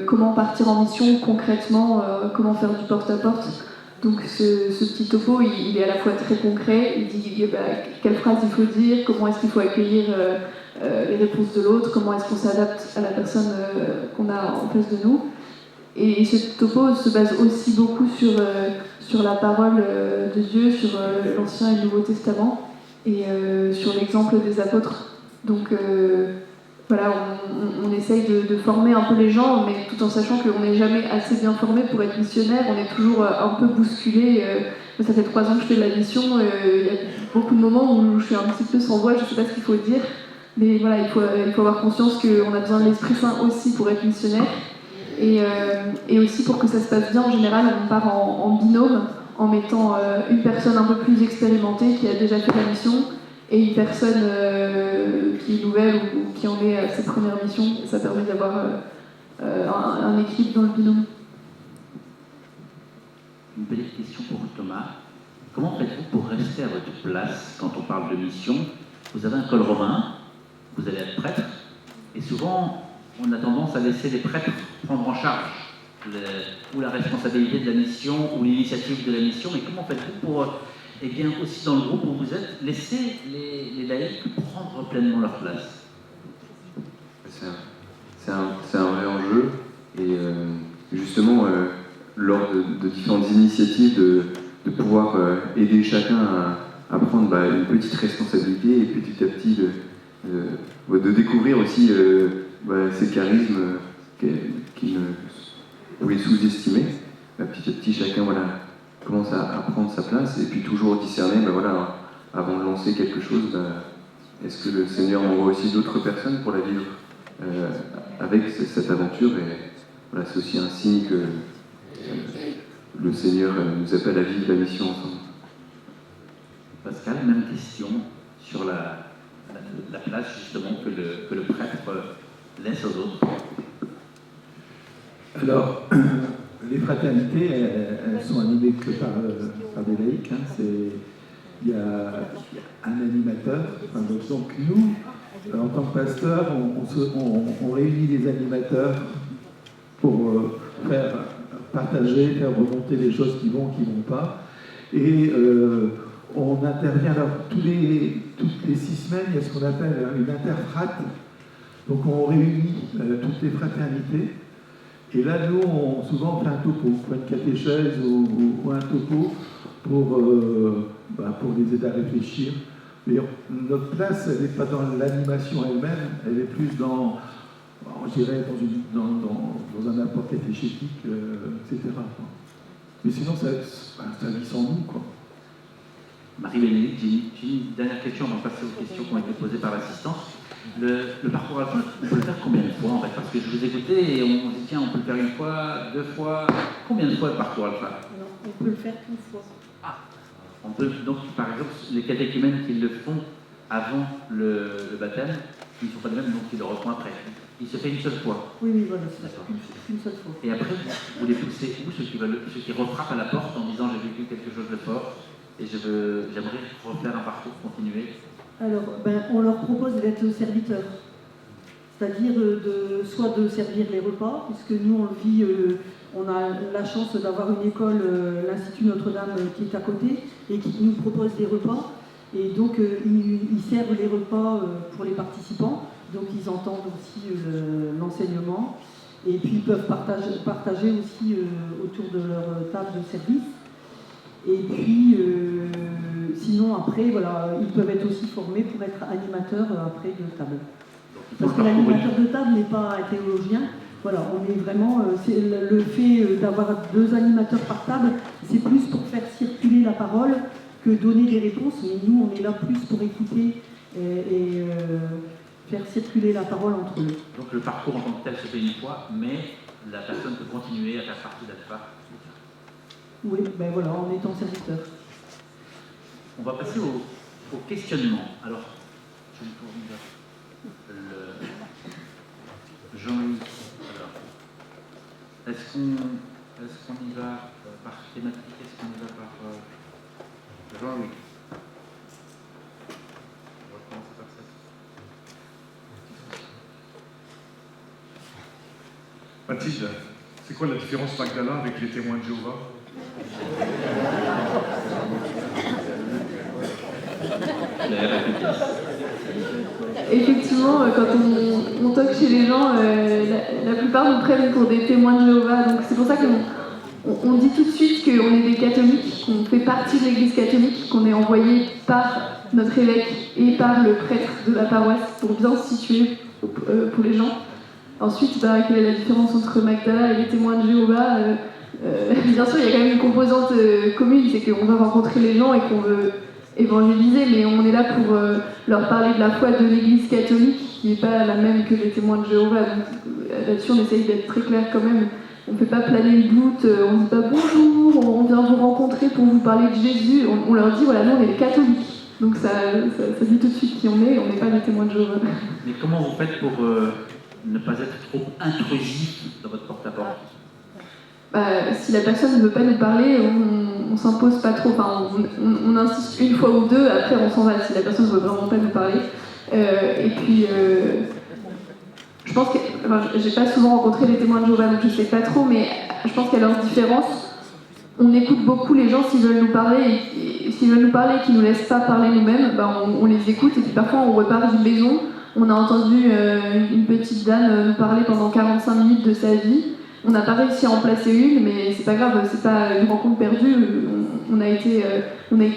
comment partir en mission concrètement, comment faire du porte-à-porte. Donc ce petit topo, il est à la fois très concret, il dit quelle phrase il faut dire, comment est-ce qu'il faut accueillir les réponses de l'autre, comment est-ce qu'on s'adapte à la personne qu'on a en face de nous. Et ce topo se base aussi beaucoup sur la parole de Dieu, sur l'Ancien et le Nouveau Testament, et sur l'exemple des apôtres. Donc voilà, on essaye de former un peu les gens, mais tout en sachant qu'on n'est jamais assez bien formé pour être missionnaire, on est toujours un peu bousculé. Ça fait 3 ans que je fais de la mission, il y a beaucoup de moments où je suis un petit peu sans voix, je ne sais pas ce qu'il faut dire, mais voilà, il faut avoir conscience qu'on a besoin de l'Esprit Saint aussi pour être missionnaire. Et aussi pour que ça se passe bien, en général, on part en binôme, en mettant une personne un peu plus expérimentée qui a déjà fait la mission et une personne qui est nouvelle ou qui en est à ses premières missions. Ça permet d'avoir un équilibre dans le binôme. Une petite question pour Thomas. Comment faites-vous pour rester à votre place quand on parle de mission? Vous avez un col romain, vous allez être prêtre, et souvent on a tendance à laisser les prêtres prendre en charge ou la responsabilité de la mission ou l'initiative de la mission. Mais comment faites-vous pour, aussi dans le groupe où vous êtes, laisser les laïcs prendre pleinement leur place? C'est un vrai enjeu. Et justement, lors de différentes initiatives, de pouvoir aider chacun à prendre une petite responsabilité et petit à petit de découvrir aussi ces charismes qui ne pouvaient sous-estimer. Petit à petit, chacun commence à prendre sa place et puis toujours discerner, avant de lancer quelque chose, est-ce que le Seigneur m'envoie aussi d'autres personnes pour la vivre avec cette aventure? Et c'est aussi un signe que le Seigneur nous appelle à vivre la mission ensemble. Pascal, même question sur la place justement que le prêtre laisse aux autres. Alors, les fraternités, elles sont animées que par des laïcs. Il y a un animateur. Donc nous, en tant que pasteurs, on réunit les animateurs pour faire partager, faire remonter les choses qui vont pas. Et on intervient alors toutes les 6 semaines, il y a ce qu'on appelle une interfrate. Donc on réunit toutes les fraternités. Et là, nous, souvent on fait un topo, on fait une catéchèse ou un topo pour les aider à réfléchir. Mais notre place, elle n'est pas dans l'animation elle-même, elle est plus dans un apport catéchétique, etc. Mais sinon, ça vit sans nous, quoi. Marie-Bénédicte, j'ai une dernière question avant de passer aux questions qui ont été posées par l'assistance. Le parcours alpha, on peut le faire combien de fois en fait? Parce que je vous écoutais et on dit tiens, on peut le faire 1 fois, 2 fois. Combien de fois le parcours alpha? Non, on peut le faire qu'une fois. Ah, on peut donc par exemple les catéchumènes qui le font avant le baptême, qui ne sont pas les mêmes, donc ils le refont après. Il se fait une seule fois. Oui, voilà, c'est D'accord. une seule fois. Et après, vous les poussez où, ceux qui refrappent à la porte en disant j'ai vécu quelque chose de fort et j'aimerais refaire un parcours, continuer. Alors, on leur propose d'être serviteurs. C'est-à-dire soit de servir les repas, puisque nous, on le vit, on a la chance d'avoir une école, l'Institut Notre-Dame, qui est à côté, et qui nous propose des repas. Et donc, ils servent les repas pour les participants. Donc, ils entendent aussi l'enseignement. Et puis, ils peuvent partager aussi autour de leur table de service. Et puis, sinon, après, voilà, ils peuvent être aussi formés pour être animateurs après de table. Parce que l'animateur de table n'est pas un théologien. Voilà, on est vraiment. C'est le fait d'avoir 2 animateurs par table, c'est plus pour faire circuler la parole que donner des réponses. Mais nous, on est là plus pour écouter et faire circuler la parole entre eux. Donc le parcours en tant que tel se fait une fois, mais la personne peut continuer à faire partie d'Alpha. Oui, ben voilà, en étant serviteur. On va passer au questionnement. Alors, je me tourne vers Jean-Louis. Alors, est-ce qu'on y va par thématique? Est-ce qu'on y va par Jean-Louis? On va commencer par ça. Mathilde, c'est quoi la différence Magdala avec les témoins de Jéhovah? Effectivement, quand on toque chez les gens, la plupart nous prennent pour des témoins de Jéhovah. Donc c'est pour ça qu'on dit tout de suite qu'on est des catholiques, qu'on fait partie de l'Église catholique, qu'on est envoyé par notre évêque et par le prêtre de la paroisse pour bien se situer pour les gens. Ensuite, quelle est la différence entre Magdala et les témoins de Jéhovah? Bien sûr, il y a quand même une composante commune, c'est qu'on veut rencontrer les gens et qu'on veut évangéliser, mais on est là pour leur parler de la foi de l'Église catholique, qui n'est pas la même que les témoins de Jéhovah. Donc là-dessus, on essaye d'être très clair quand même. On ne fait pas planer le doute, on ne dit pas bonjour, on vient vous rencontrer pour vous parler de Jésus. On leur dit, voilà, nous on est les catholiques. Donc ça dit tout de suite qui on n'est pas les témoins de Jéhovah. Mais comment vous faites pour ne pas être trop intrusif dans votre porte-à-porte? Si la personne ne veut pas nous parler, on s'impose pas trop. Enfin, on insiste une fois ou deux, après on s'en va si la personne ne veut vraiment pas nous parler. Et puis, je pense que, j'ai pas souvent rencontré les témoins de Jéhovah, donc je sais pas trop, mais je pense qu'à leur différence, on écoute beaucoup les gens s'ils veulent nous parler, et s'ils veulent nous parler et qu'ils nous laissent pas parler nous-mêmes, on les écoute, et puis parfois on repart d'une maison. On a entendu une petite dame nous parler pendant 45 minutes de sa vie. On n'a pas réussi à en placer une, mais c'est pas grave, c'est pas une rencontre perdue. On a été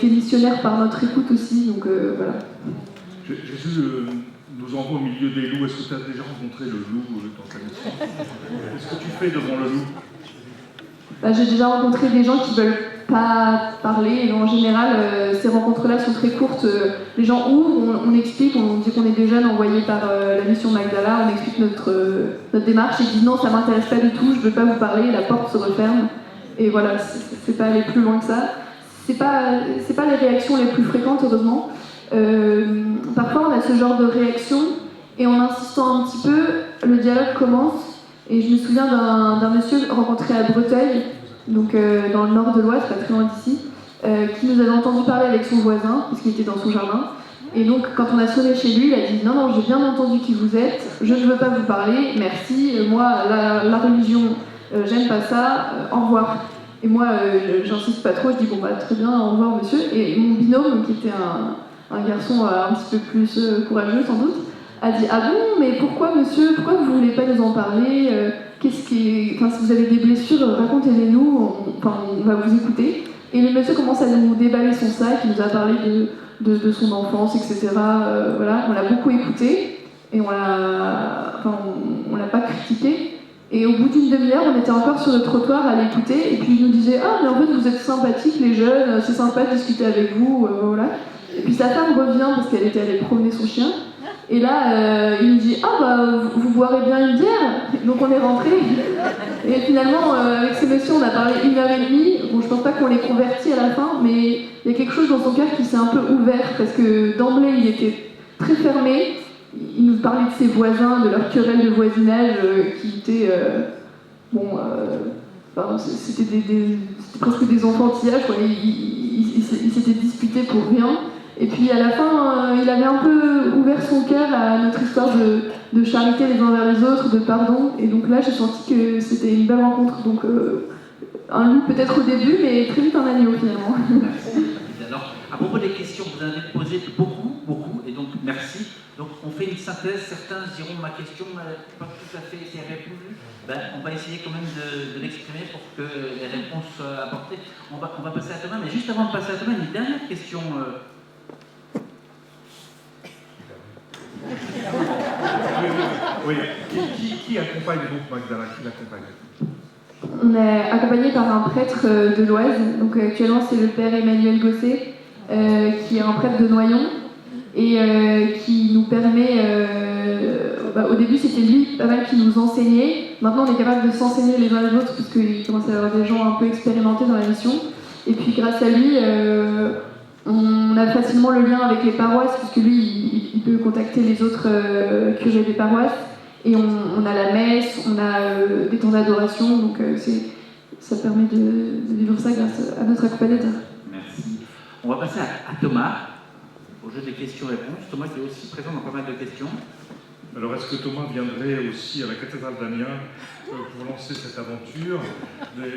missionnaires par notre écoute aussi, donc voilà. Jésus nous envoie au milieu des loups. Est-ce que tu as déjà rencontré le loup dans ta mission? Qu'est-ce que tu fais devant le loup? J'ai déjà rencontré des gens qui veulent pas parler, et en général, ces rencontres-là sont très courtes. Les gens ouvrent, on explique, on dit qu'on est des jeunes envoyés par la mission Magdala, on explique notre démarche et ils disent non, ça m'intéresse pas du tout, je veux pas vous parler, la porte se referme. Et voilà, c'est pas aller plus loin que ça. C'est pas les réactions les plus fréquentes, heureusement. Parfois, on a ce genre de réaction et en insistant un petit peu, le dialogue commence. Et je me souviens d'un monsieur rencontré à Breteuil, donc dans le nord de l'Oise, pas très loin d'ici, qui nous avait entendu parler avec son voisin, parce qu'il était dans son jardin. Et donc, quand on a sonné chez lui, il a dit « Non, j'ai bien entendu qui vous êtes, je ne veux pas vous parler, merci, moi, la religion, j'aime pas ça, au revoir. » Et moi, j'insiste pas trop, je dis « Bon, très bien, au revoir, monsieur. » Et mon binôme, qui était un garçon un petit peu plus courageux, sans doute, a dit « Ah bon, mais pourquoi, monsieur, pourquoi vous voulez pas nous en parler si vous avez des blessures, racontez-les-nous, on va vous écouter. » Et le monsieur commence à nous déballer son sac, il nous a parlé de son enfance, etc. Voilà, on l'a beaucoup écouté, et on l'a pas critiqué. Et au bout d'une demi-heure, on était encore sur le trottoir à l'écouter, et puis il nous disait « Ah, mais en fait, vous êtes sympathiques, les jeunes, c'est sympa de discuter avec vous, voilà. » Et puis sa femme revient, parce qu'elle était allée promener son chien, et là, il nous dit « Ah, vous boirez bien une bière ?» Donc on est rentré. Et finalement, avec ce monsieur, on a parlé 1h30. Bon, je pense pas qu'on l'ait converti à la fin, mais il y a quelque chose dans son cœur qui s'est un peu ouvert, parce que d'emblée, il était très fermé. Il nous parler de ses voisins, de leur querelle de voisinage qui était c'était presque des enfantillages, quoi. Ils s'étaient disputés pour rien. Et puis à la fin, il avait un peu ouvert son cœur à notre histoire de charité les uns vers les autres, de pardon. Et donc là, j'ai senti que c'était une belle rencontre. Donc un loup peut-être au début, mais très vite un agneau finalement. Merci. Alors, à propos des questions, vous en avez posé beaucoup, et donc merci. Donc on fait une synthèse, certains diront ma question n'a pas tout à fait été répondue. On va essayer quand même de l'exprimer pour que les réponses soient apportées. On va passer à Thomas, mais juste avant de passer à Thomas, une dernière question. Oui. Qui accompagne donc Magdala? Qui l'accompagne? On est accompagné par un prêtre de l'Oise. Donc actuellement, c'est le père Emmanuel Gosset, qui est un prêtre de Noyon et qui nous permet. Au début, c'était lui pas mal qui nous enseignait. Maintenant, on est capable de s'enseigner les uns les autres parce qu'il commence à y avoir des gens un peu expérimentés dans la mission. Et puis, grâce à lui, on a facilement le lien avec les paroisses puisque lui, il peut contacter les autres curés des paroisses. Et on a la messe, on a des temps d'adoration, donc ça permet de vivre ça grâce à notre accompagnateur. Merci. On va passer à Thomas, au jeu des questions-réponses. Thomas qui est aussi présent dans pas mal de questions. Alors, est-ce que Thomas viendrait aussi à la cathédrale d'Amiens pour lancer cette aventure? Et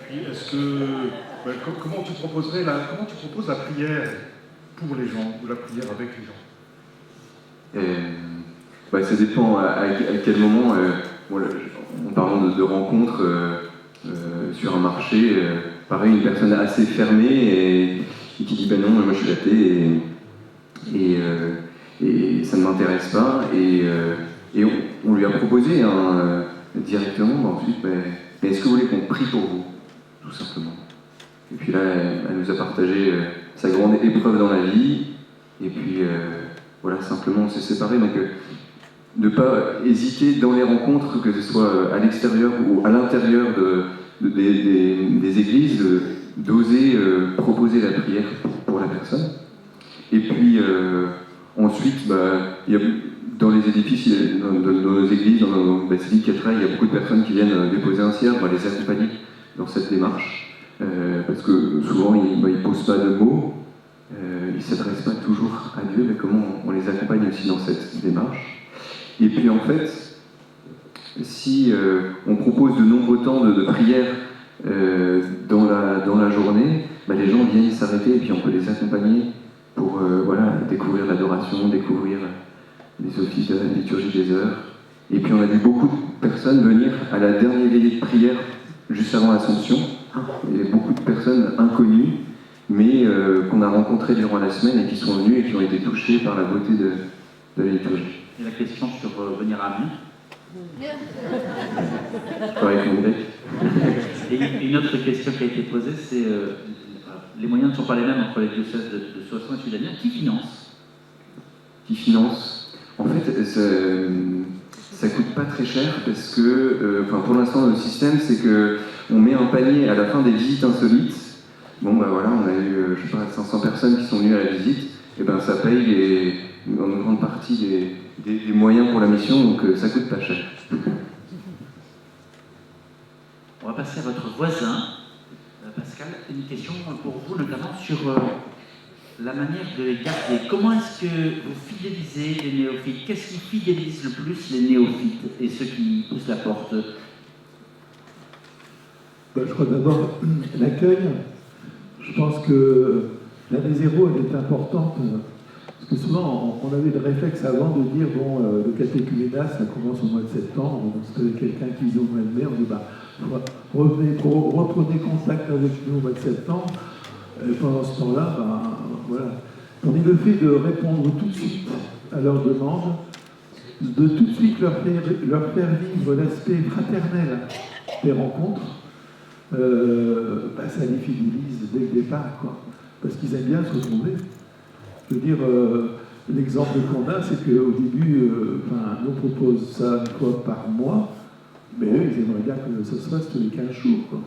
puis, est-ce que comment tu proposes la prière pour les gens ou la prière avec les gens? Ça dépend à quel moment. En parlant de rencontres sur un marché, pareil, une personne assez fermée et qui dit non, moi je suis athée et ça ne m'intéresse pas. Et on lui a proposé directement, ensuite, mais est-ce que vous voulez qu'on prie pour vous? Tout simplement. Et puis là, elle nous a partagé sa grande épreuve dans la vie. Et puis simplement on s'est séparés. Donc, ne pas hésiter dans les rencontres, que ce soit à l'extérieur ou à l'intérieur des églises, d'oser proposer la prière pour la personne. Et puis ensuite, dans les édifices, dans nos églises, dans nos basiliques, cathédrales, il y a beaucoup de personnes qui viennent déposer un cierge, on va les accompagner dans cette démarche, parce que souvent ils ne posent pas de mots, ils ne s'adressent pas toujours à Dieu, mais comment on les accompagne aussi dans cette démarche. Et puis en fait, si on propose de nombreux temps de prière dans la journée, les gens viennent s'arrêter et puis on peut les accompagner pour découvrir l'adoration, découvrir les offices de la liturgie des heures. Et puis on a vu beaucoup de personnes venir à la dernière veillée de prière juste avant l'Ascension. Il y a beaucoup de personnes inconnues, mais qu'on a rencontrées durant la semaine et qui sont venues et qui ont été touchées par la beauté de la liturgie. Et la question sur venir à Amiens. Et une autre question qui a été posée, c'est les moyens ne sont pas les mêmes entre les diocèses de Soissons et celui d'Amiens. Qui finance? Qui finance? En fait, ça coûte pas très cher parce que, pour l'instant, le système, c'est qu'on met un panier à la fin des visites insolites. On a eu, 500 personnes qui sont venues à la visite, et ça paye en grande partie des moyens pour la mission, donc ça coûte pas cher. On va passer à votre voisin, Pascal. Une question pour vous, notamment sur la manière de les garder. Comment est-ce que vous fidélisez les néophytes? Qu'est-ce qui fidélise le plus les néophytes et ceux qui poussent la porte? Je crois d'abord l'accueil. Je pense que la des héros, elle est importante. Parce que souvent, on avait le réflexe avant de dire, le catéchuménat, ça commence au mois de septembre, donc c'était quelqu'un qui vient au mois de mai, on dit, reprenez contact avec nous au mois de septembre, et pendant ce temps-là, On dit le fait de répondre tout de suite à leurs demandes, de tout de suite leur faire vivre l'aspect fraternel des rencontres, ça les fidélise dès le départ, quoi. Parce qu'ils aiment bien se retrouver. Je veux dire, l'exemple qu'on a, c'est qu'au début, on propose ça une fois par mois, mais eux, ils aimeraient bien que ce soit tous les 15 jours, quoi.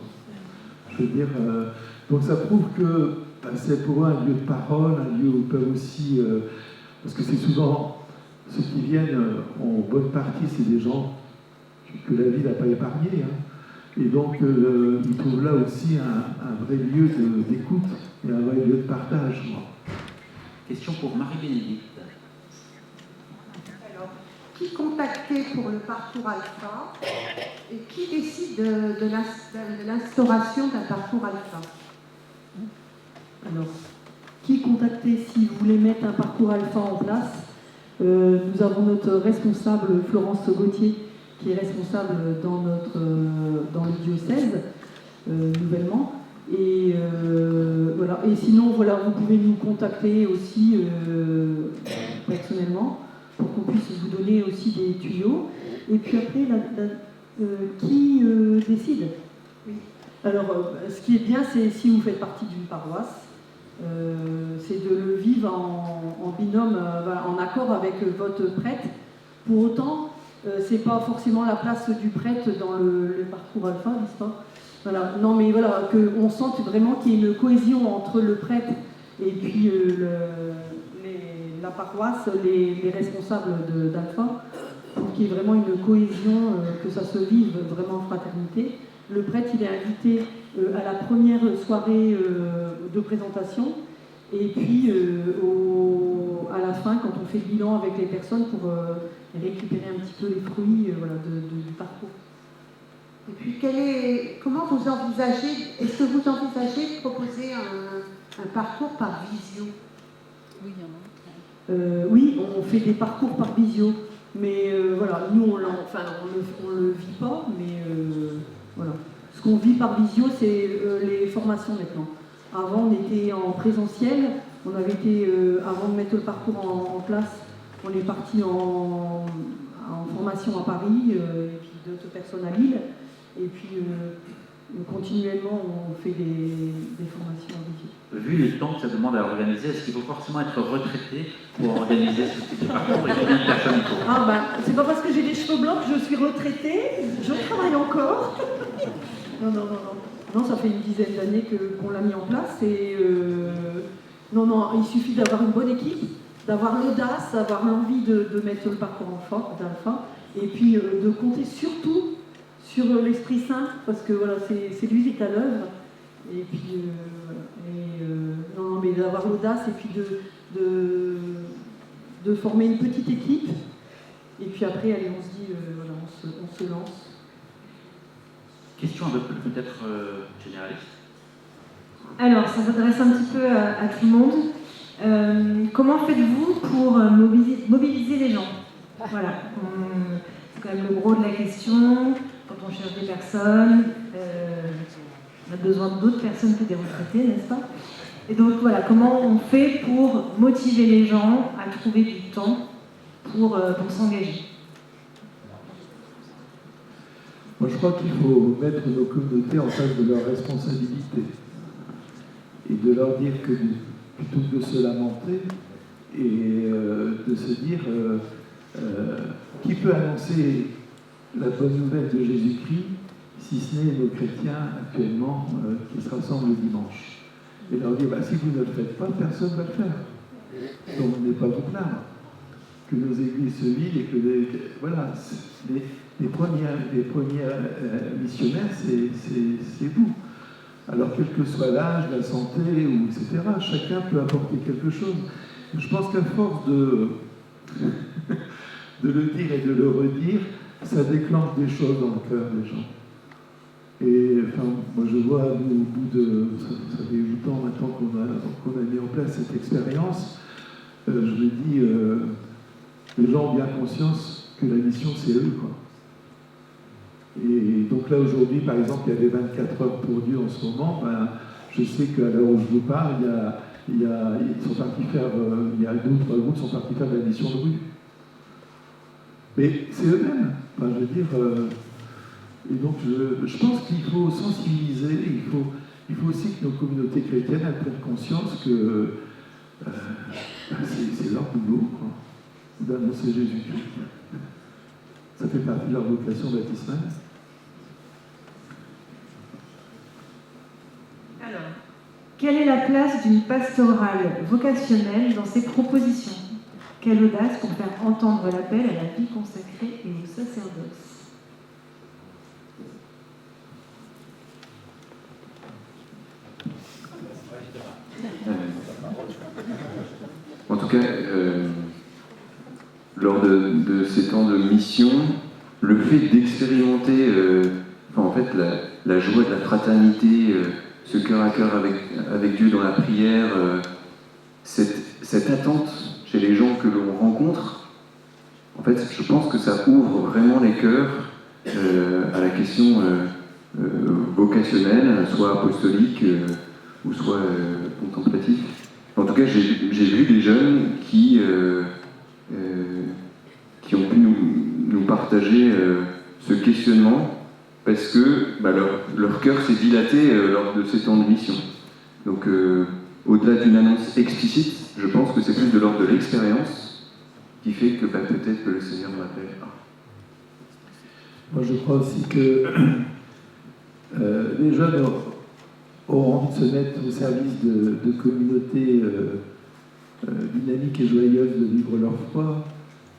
Je veux dire, donc ça prouve que c'est pour eux un lieu de parole, un lieu où ils peuvent aussi, parce que c'est souvent viennent, en bonne partie, c'est des gens que la vie n'a pas épargnés. Hein. Et donc, ils trouvent là aussi un vrai lieu d'écoute et un vrai lieu de partage. Question pour Marie-Bénédicte. Alors, qui contacter pour le parcours alpha et qui décide de l'instauration d'un parcours alpha? Alors, qui contacter si vous voulez mettre un parcours alpha en place? Nous avons notre responsable Florence Gauthier qui est responsable dans le diocèse nouvellement. Et voilà. Et sinon, voilà, vous pouvez nous contacter aussi personnellement pour qu'on puisse vous donner aussi des tuyaux. Et puis après, qui décide? Oui. Alors, ce qui est bien, c'est si vous faites partie d'une paroisse, c'est de le vivre en binôme, en accord avec votre prêtre. Pour autant, c'est pas forcément la place du prêtre dans le parcours alpha, n'est-ce pas? Voilà. Non, mais voilà, qu'on sente vraiment qu'il y ait une cohésion entre le prêtre et puis la paroisse, les responsables d'alpha, pour qu'il y ait vraiment une cohésion, que ça se vive vraiment en fraternité. Le prêtre, il est invité à la première soirée de présentation, et puis à la fin, quand on fait le bilan avec les personnes pour récupérer un petit peu les fruits du parcours. Et puis, comment vous envisagez, est-ce que vous envisagez de proposer un parcours par visio? Oui, il y en a. Oui, on fait des parcours par visio, mais voilà, nous on le vit pas, mais voilà. Ce qu'on vit par visio, c'est les formations maintenant. Avant, on était en présentiel, on avait été, avant de mettre le parcours en place, on est parti en formation à Paris, et puis d'autres personnes à Lille, et puis continuellement, on fait des formations en visio. Vu le temps que ça demande à organiser, est-ce qu'il faut forcément être retraité pour organiser ce type de parcours et combien de personnes il faut? Ah ben, c'est pas parce que j'ai des cheveux blancs que je suis retraitée, je travaille encore. Non. Non, ça fait une dizaine d'années qu'on l'a mis en place et non, il suffit d'avoir une bonne équipe, d'avoir l'audace, d'avoir l'envie de mettre le parcours d'alpha et puis de compter surtout sur l'Esprit Saint parce que voilà, c'est lui qui est à l'œuvre et puis non, mais d'avoir l'audace et puis de former une petite équipe et puis après, allez, on se dit, voilà, on se lance. Question un peu plus peut-être généraliste. Alors, ça s'adresse un petit peu à tout le monde. Comment faites-vous pour mobiliser les gens? Voilà, c'est quand même le gros de la question. Quand on cherche des personnes, on a besoin d'autres personnes que des retraités, n'est-ce pas? Et donc voilà, comment on fait pour motiver les gens à trouver du temps pour s'engager? Moi, je crois qu'il faut mettre nos communautés en face de leurs responsabilités et de leur dire que plutôt que de se lamenter et de se dire qui peut annoncer la bonne nouvelle de Jésus-Christ si ce n'est nos chrétiens actuellement qui se rassemblent le dimanche. Et leur dire, si vous ne le faites pas, personne ne va le faire. Donc n'est pas vous plaindre que nos églises se vident et que les premiers missionnaires, c'est vous. Alors, quel que soit l'âge, la santé, etc., chacun peut apporter quelque chose. Je pense qu'à force de le dire et de le redire, ça déclenche des choses dans le cœur des gens. Et enfin, moi je vois, nous, au bout de... Ça fait 8 ans maintenant qu'on a mis en place cette expérience, je me dis, les gens ont bien conscience que la mission, c'est eux, quoi. Et donc là, aujourd'hui, par exemple, il y a les 24 heures pour Dieu en ce moment. Je sais qu'à l'heure où je vous parle, ils sont partis faire, il y a d'autres groupes qui sont partis faire de la mission de rue. Mais c'est eux-mêmes. Enfin, je veux dire, et donc je pense qu'il faut sensibiliser, il faut aussi que nos communautés chrétiennes elles prennent conscience que c'est leur boulot, quoi, d'annoncer Jésus-Christ. Ça fait partie de leur vocation baptismale. Alors, quelle est la place d'une pastorale vocationnelle dans ces propositions? Quelle audace pour faire entendre l'appel à la vie consacrée et au sacerdoce. En tout cas, lors de ces temps de mission, le fait d'expérimenter en fait, la joie de la fraternité, ce cœur à cœur avec Dieu dans la prière, cette attente chez les gens que l'on rencontre, en fait, je pense que ça ouvre vraiment les cœurs à la question vocationnelle, soit apostolique ou soit contemplative. En tout cas, j'ai vu des jeunes qui ont pu nous partager ce questionnement parce que leur cœur s'est dilaté lors de ces temps de mission. Donc, au-delà d'une annonce explicite, je pense que c'est plus de l'ordre de l'expérience qui fait que peut-être que le Seigneur m'appelle. Moi, je crois aussi que les jeunes auront envie de se mettre au service de communautés dynamiques et joyeuses de vivre leur foi,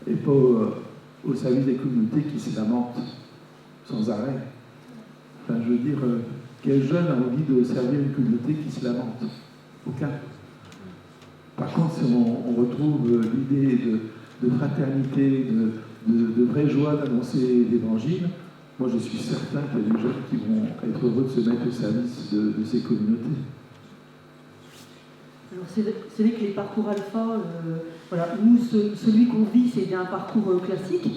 et pas au service des communautés qui se lamentent sans arrêt. Enfin, je veux dire, quel jeune a envie de servir une communauté qui se lamente? Aucun. Par contre, si on retrouve l'idée de fraternité, de vraie joie d'annoncer l'Évangile, moi je suis certain qu'il y a des jeunes qui vont être heureux de se mettre au service de ces communautés. Alors c'est vrai que les parcours alpha, voilà, nous, celui qu'on vit, c'est bien un parcours classique.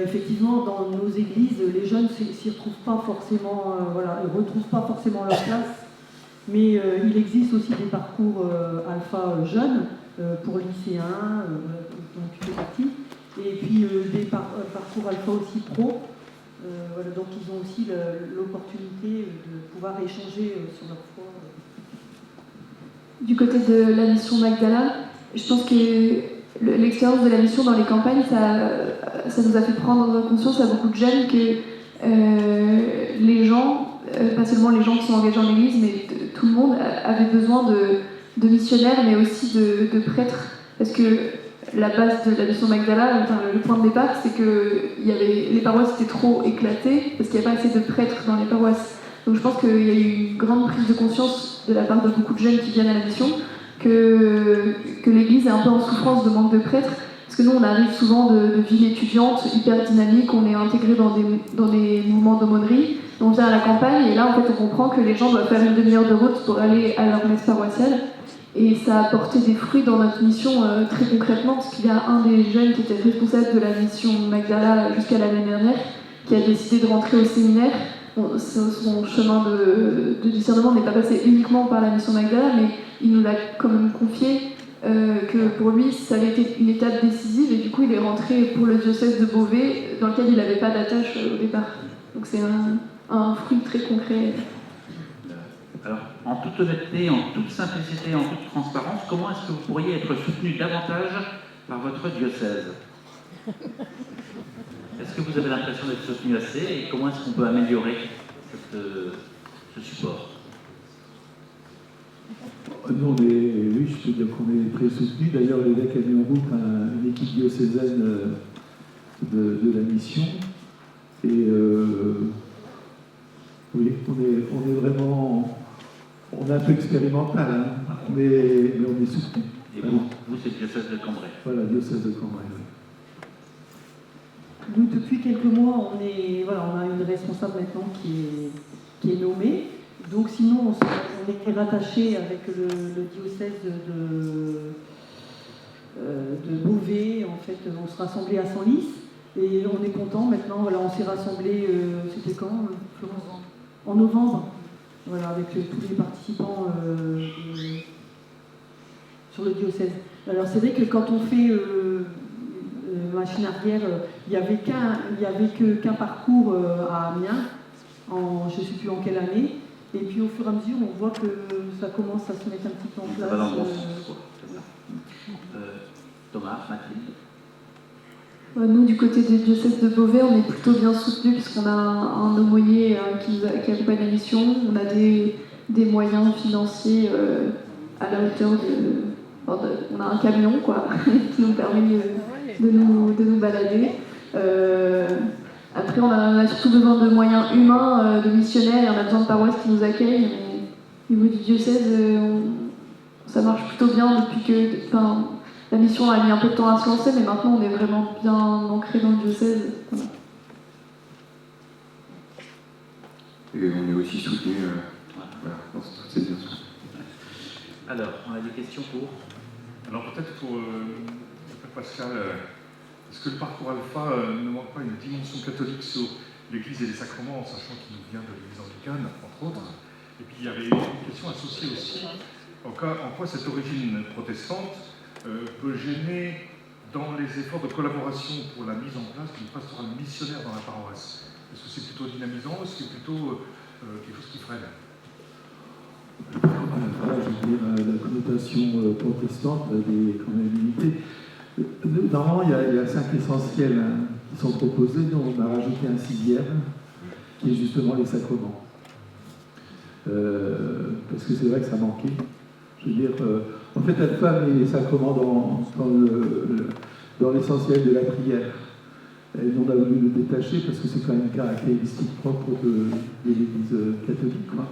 Effectivement, dans nos églises, les jeunes ne s'y retrouvent pas forcément, voilà, ils ne retrouvent pas forcément leur place. Mais il existe aussi des parcours alpha jeunes pour lycéens, dont tu fais partie, et puis des parcours alpha aussi pro. Voilà, donc ils ont aussi l'opportunité de pouvoir échanger sur leur foi. Du côté de la mission Magdala, je pense que l'expérience de la mission dans les campagnes, ça nous a fait prendre conscience à beaucoup de jeunes que les gens, pas seulement les gens qui sont engagés en église, mais tout le monde avait besoin de missionnaires, mais aussi de prêtres. Parce que la base de la mission Magdala, enfin, le point de départ, c'est que les paroisses étaient trop éclatées, parce qu'il n'y a pas assez de prêtres dans les paroisses. Donc je pense qu'il y a eu une grande prise de conscience de la part de beaucoup de jeunes qui viennent à la mission, que l'église est un peu en souffrance de manque de prêtres. Parce que nous, on arrive souvent de villes étudiantes hyper dynamiques, on est intégré dans des mouvements d'aumônerie, on vient à la campagne, et là, en fait, on comprend que les gens doivent faire une demi-heure de route pour aller à leur messe paroissiale. Et ça a porté des fruits dans notre mission très concrètement, parce qu'il y a un des jeunes qui était responsable de la mission Magdala jusqu'à l'année dernière, qui a décidé de rentrer au séminaire. Bon, son chemin de discernement n'est pas passé uniquement par la mission Magdala, mais il nous l'a quand même confié, que pour lui, ça avait été une étape décisive, et du coup, il est rentré pour le diocèse de Beauvais, dans lequel il n'avait pas d'attache au départ. Donc c'est un fruit très concret. Alors, en toute honnêteté, en toute simplicité, en toute transparence, comment est-ce que vous pourriez être soutenu davantage par votre diocèse? Est-ce que vous avez l'impression d'être soutenu assez, et comment est-ce qu'on peut améliorer ce support? Nous, oui, je peux dire qu'on est très soutenus. D'ailleurs, l'évêque a mis en route une équipe diocésaine de la mission. Et oui, on est vraiment... On est un peu expérimental, hein, mais on est soutenu. Et vous, c'est le diocèse de Cambrai. Voilà, diocèse de Cambrai. Nous, depuis quelques mois, on a une responsable maintenant qui est nommée. Donc sinon, on était rattaché avec le diocèse de Beauvais. En fait, on se rassemblait à Senlis. Et on est content maintenant. Voilà, on s'est rassemblés, c'était quand, Florence? En novembre. Voilà, avec tous les participants sur le diocèse. Alors c'est vrai que quand on fait machine arrière, il n'y avait qu'un parcours à Amiens, je ne sais plus en quelle année, et puis au fur et à mesure on voit que ça commence à se mettre un petit peu en place. Ça va dans le bon sens, quoi. C'est ça. Thomas, Mathilde. Nous, du côté du diocèse de Beauvais, on est plutôt bien soutenus puisqu'on a un aumônier qui accompagne la mission. On a des moyens financiers à la hauteur on a un camion, quoi, qui nous permet de nous balader. Après, on a surtout besoin de moyens humains, de missionnaires, et on a besoin de paroisses qui nous accueillent. Mais au niveau du diocèse, ça marche plutôt bien depuis que... la mission a mis un peu de temps à se lancer, mais maintenant on est vraiment bien ancré dans le diocèse. Voilà. Et on est aussi soutenu dans toute cette dimension. Alors, on a des questions pour... Alors peut-être pour Pascal, est-ce que le parcours Alpha ne manque pas une dimension catholique sur l'Église et les sacrements, en sachant qu'il nous vient de l'Église anglicane, entre autres? Et puis il y avait une question associée aussi, en quoi cette origine protestante peut gêner dans les efforts de collaboration pour la mise en place d'une pastorale missionnaire dans la paroisse? Est-ce que c'est plutôt dynamisant ou est-ce que c'est plutôt quelque chose qui freine? Je veux dire, la connotation protestante est quand même limitée. Normalement, il y a 5 essentiels qui sont proposés. Nous, on a rajouté un 6e, qui est justement les sacrements. Parce que c'est vrai que ça manquait. Je veux dire, en fait, Alpha met les sacrements dans l'essentiel de la prière. Et on a voulu le détacher parce que c'est quand même une caractéristique propre de l'Église catholique, quoi.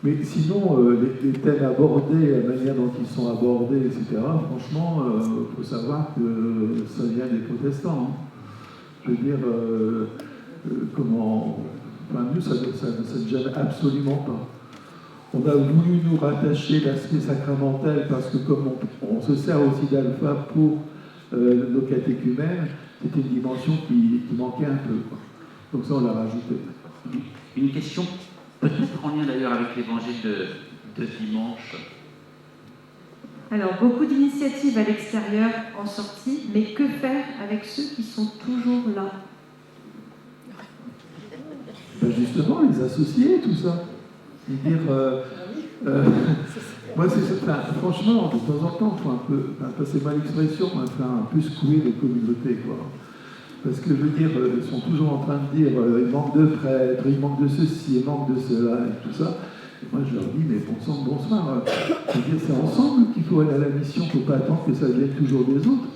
Mais sinon, les thèmes abordés, la manière dont ils sont abordés, etc., franchement, il faut savoir que ça vient des protestants. Je veux dire, nous, ça ne gêne absolument pas. On a voulu nous rattacher l'aspect sacramentel parce que comme on se sert aussi d'Alpha pour nos catéchumènes, c'était une dimension qui manquait un peu, quoi. Donc ça, on l'a rajouté. Une question peut-être en lien d'ailleurs avec l'évangile de dimanche. Alors, beaucoup d'initiatives à l'extérieur en sortie, mais que faire avec ceux qui sont toujours là? Ben justement, les associer, tout ça. Et dire, moi, franchement, de temps en temps, il faut un peu, c'est mal l'expression, un peu secouer les communautés, quoi. Parce que, je veux dire, ils sont toujours en train de dire il manque de prêtres, il manque de ceci, il manque de cela, et tout ça. Et moi, je leur dis, mais bon sang, bonsoir. Je veux dire, c'est ensemble qu'il faut aller à la mission, il ne faut pas attendre que ça vienne toujours des autres.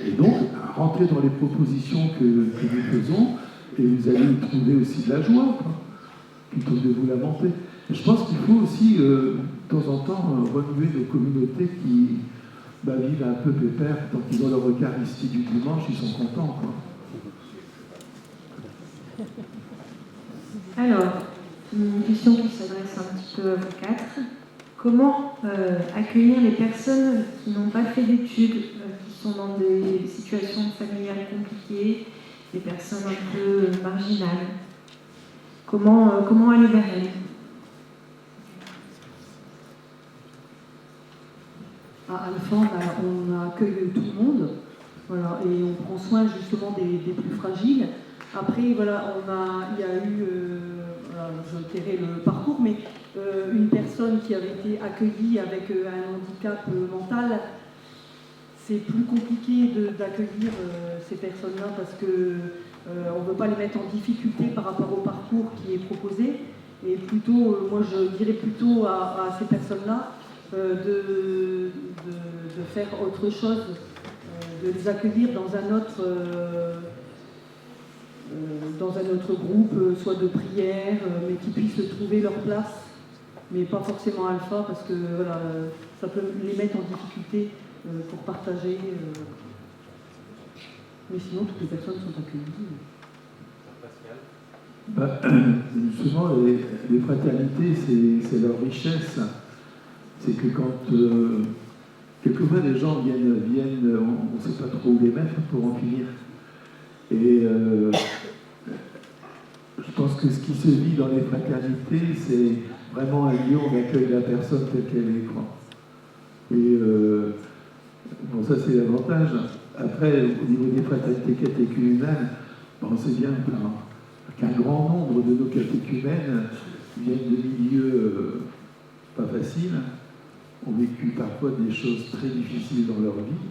Et donc, rentrer dans les propositions que nous faisons, et vous allez y trouver aussi de la joie, quoi, plutôt que de vous lamenter. Et je pense qu'il faut aussi, de temps en temps, renouveler nos communautés qui vivent un peu pépère, tant qu'ils ont leur Eucharistie du dimanche, ils sont contents, quoi. Alors, une question qui s'adresse un petit peu à vous 4. Comment accueillir les personnes qui n'ont pas fait d'études, qui sont dans des situations familiales compliquées, des personnes un peu marginales? Comment aller vers elles? À Alpha, on accueille tout le monde, voilà, et on prend soin justement des plus fragiles. Après, voilà, il y a eu, je tairai le parcours, mais une personne qui avait été accueillie avec un handicap mental, c'est plus compliqué d'accueillir ces personnes-là parce qu'on ne veut pas les mettre en difficulté par rapport au parcours qui est proposé. Et plutôt, moi je dirais plutôt à ces personnes-là de faire autre chose, de les accueillir dans un autre groupe, soit de prière, mais qui puissent trouver leur place, mais pas forcément Alpha, parce que voilà, ça peut les mettre en difficulté pour partager. Mais sinon, toutes les personnes sont accueillies. Justement, les fraternités, c'est leur richesse. C'est que quand quelquefois les gens viennent, on ne sait pas trop où les mettre pour en finir. Et je pense que ce qui se vit dans les fraternités, c'est vraiment un lieu où on accueille la personne telle qu'elle est, quoi. Et bon, ça c'est l'avantage. Après, au niveau des fraternités catéchumènes, on sait bien qu'un grand nombre de nos catéchumènes viennent de milieux pas faciles, ont vécu parfois des choses très difficiles dans leur vie.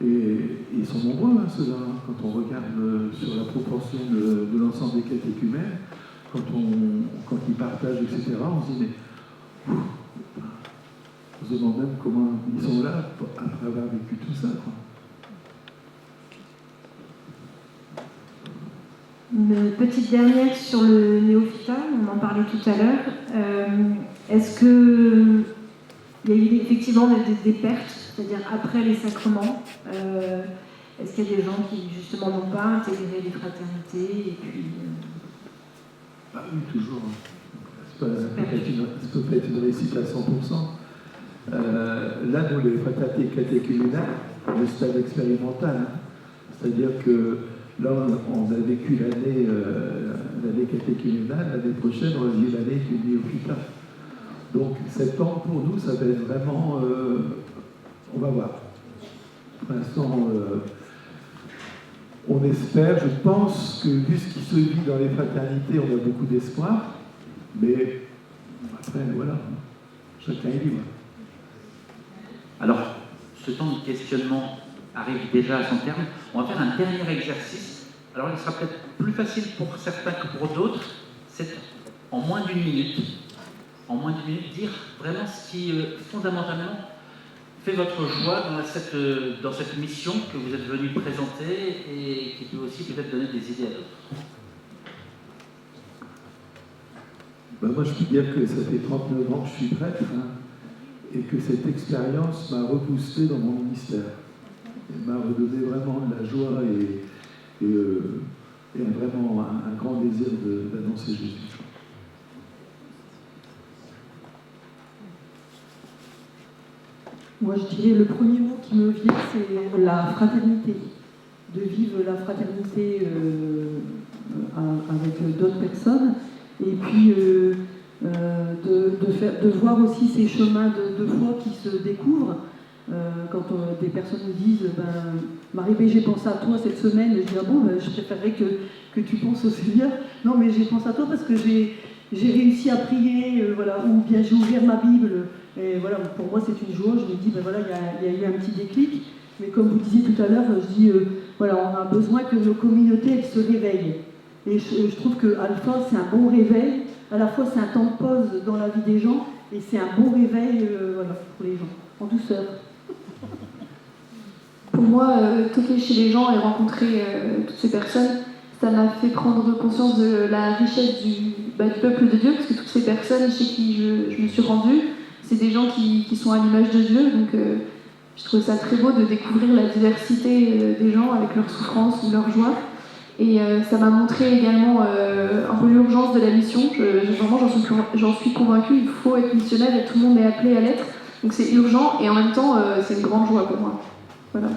Et ils sont nombreux, ceux-là, quand on regarde sur la proportion de l'ensemble des catéchumènes, quand ils partagent, etc., on se dit, mais On se demande même comment ils sont là après avoir vécu tout ça, quoi. Une petite dernière sur le néophyta, on en parlait tout à l'heure. Est-ce qu'il y a eu effectivement des pertes, c'est-à-dire après les sacrements est-ce qu'il y a des gens qui justement n'ont pas intégré les fraternités et puis, Ah oui, toujours. Ça peut pas être une réussite à 100%. Là, nous, les fraternités catéchuménales, le stade expérimental, hein. C'est-à-dire que là, on a vécu l'année catéchuménale, l'année prochaine, on va vivre l'année du néophyta. Donc, septembre, pour nous, ça va être vraiment... on va voir. Pour l'instant, on espère, je pense que vu ce qui se vit dans les fraternités, on a beaucoup d'espoir. Mais après, voilà, chacun est libre. Alors, ce temps de questionnement arrive déjà à son terme. On va faire un dernier exercice. Alors, il sera peut-être plus facile pour certains que pour d'autres. C'est en moins d'une minute. En moins d'une minute, dire vraiment ce qui, fondamentalement, fait votre joie dans cette mission que vous êtes venu présenter et qui peut aussi peut-être donner des idées à d'autres. Ben moi, je peux dire que ça fait 39 ans que je suis prêtre, hein, et que cette expérience m'a reboosté dans mon ministère. Elle m'a redonné vraiment de la joie et vraiment un grand désir d'annoncer Jésus. Moi, je dirais le premier mot qui me vient, c'est la fraternité. De vivre la fraternité avec d'autres personnes. Et puis de voir aussi ces chemins de foi qui se découvrent. Quand des personnes nous disent Marie-Bé, j'ai pensé à toi cette semaine, je dis ah bon, je préférerais que tu penses au Seigneur. Non, mais j'ai pensé à toi parce que j'ai réussi à prier, voilà, ou bien j'ai ouvert ma Bible. Et voilà, pour moi c'est une joie. Je me dis voilà, il y a eu un petit déclic. Mais comme vous disiez tout à l'heure, je dis voilà, on a besoin que nos communautés elles se réveillent. Et je trouve que Alpha, c'est un bon réveil. À la fois, c'est un temps de pause dans la vie des gens et c'est un bon réveil voilà, pour les gens, en douceur. Pour moi, toquer chez les gens et rencontrer toutes ces personnes, ça m'a fait prendre conscience de la richesse du peuple de Dieu, parce que toutes ces personnes chez qui je me suis rendue, c'est des gens qui sont à l'image de Dieu. Donc, je trouve ça très beau de découvrir la diversité des gens avec leurs souffrances ou leurs joies. Et ça m'a montré également un peu l'urgence de la mission. Vraiment, j'en suis convaincue, il faut être missionnaire et tout le monde est appelé à l'être. Donc c'est urgent et en même temps, c'est une grande joie pour moi. Voilà.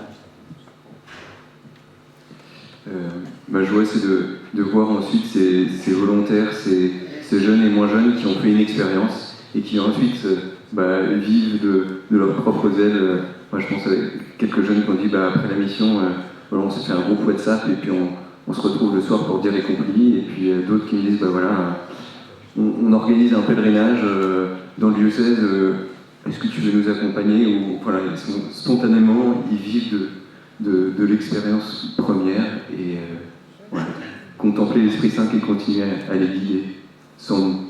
Ma joie, c'est de voir ensuite ces volontaires, ces jeunes et moins jeunes qui ont fait une expérience et qui ensuite vivent de leurs propres ailes. Moi, je pense à quelques jeunes qui ont dit après la mission, voilà, on s'est fait un groupe WhatsApp et puis on se retrouve le soir pour dire les complis, et puis d'autres qui me disent on organise un pèlerinage dans le diocèse, est-ce que tu veux nous accompagner? Ou voilà, spontanément ils vivent de l'expérience première et voilà, contempler l'Esprit Saint qui continue à les guider sans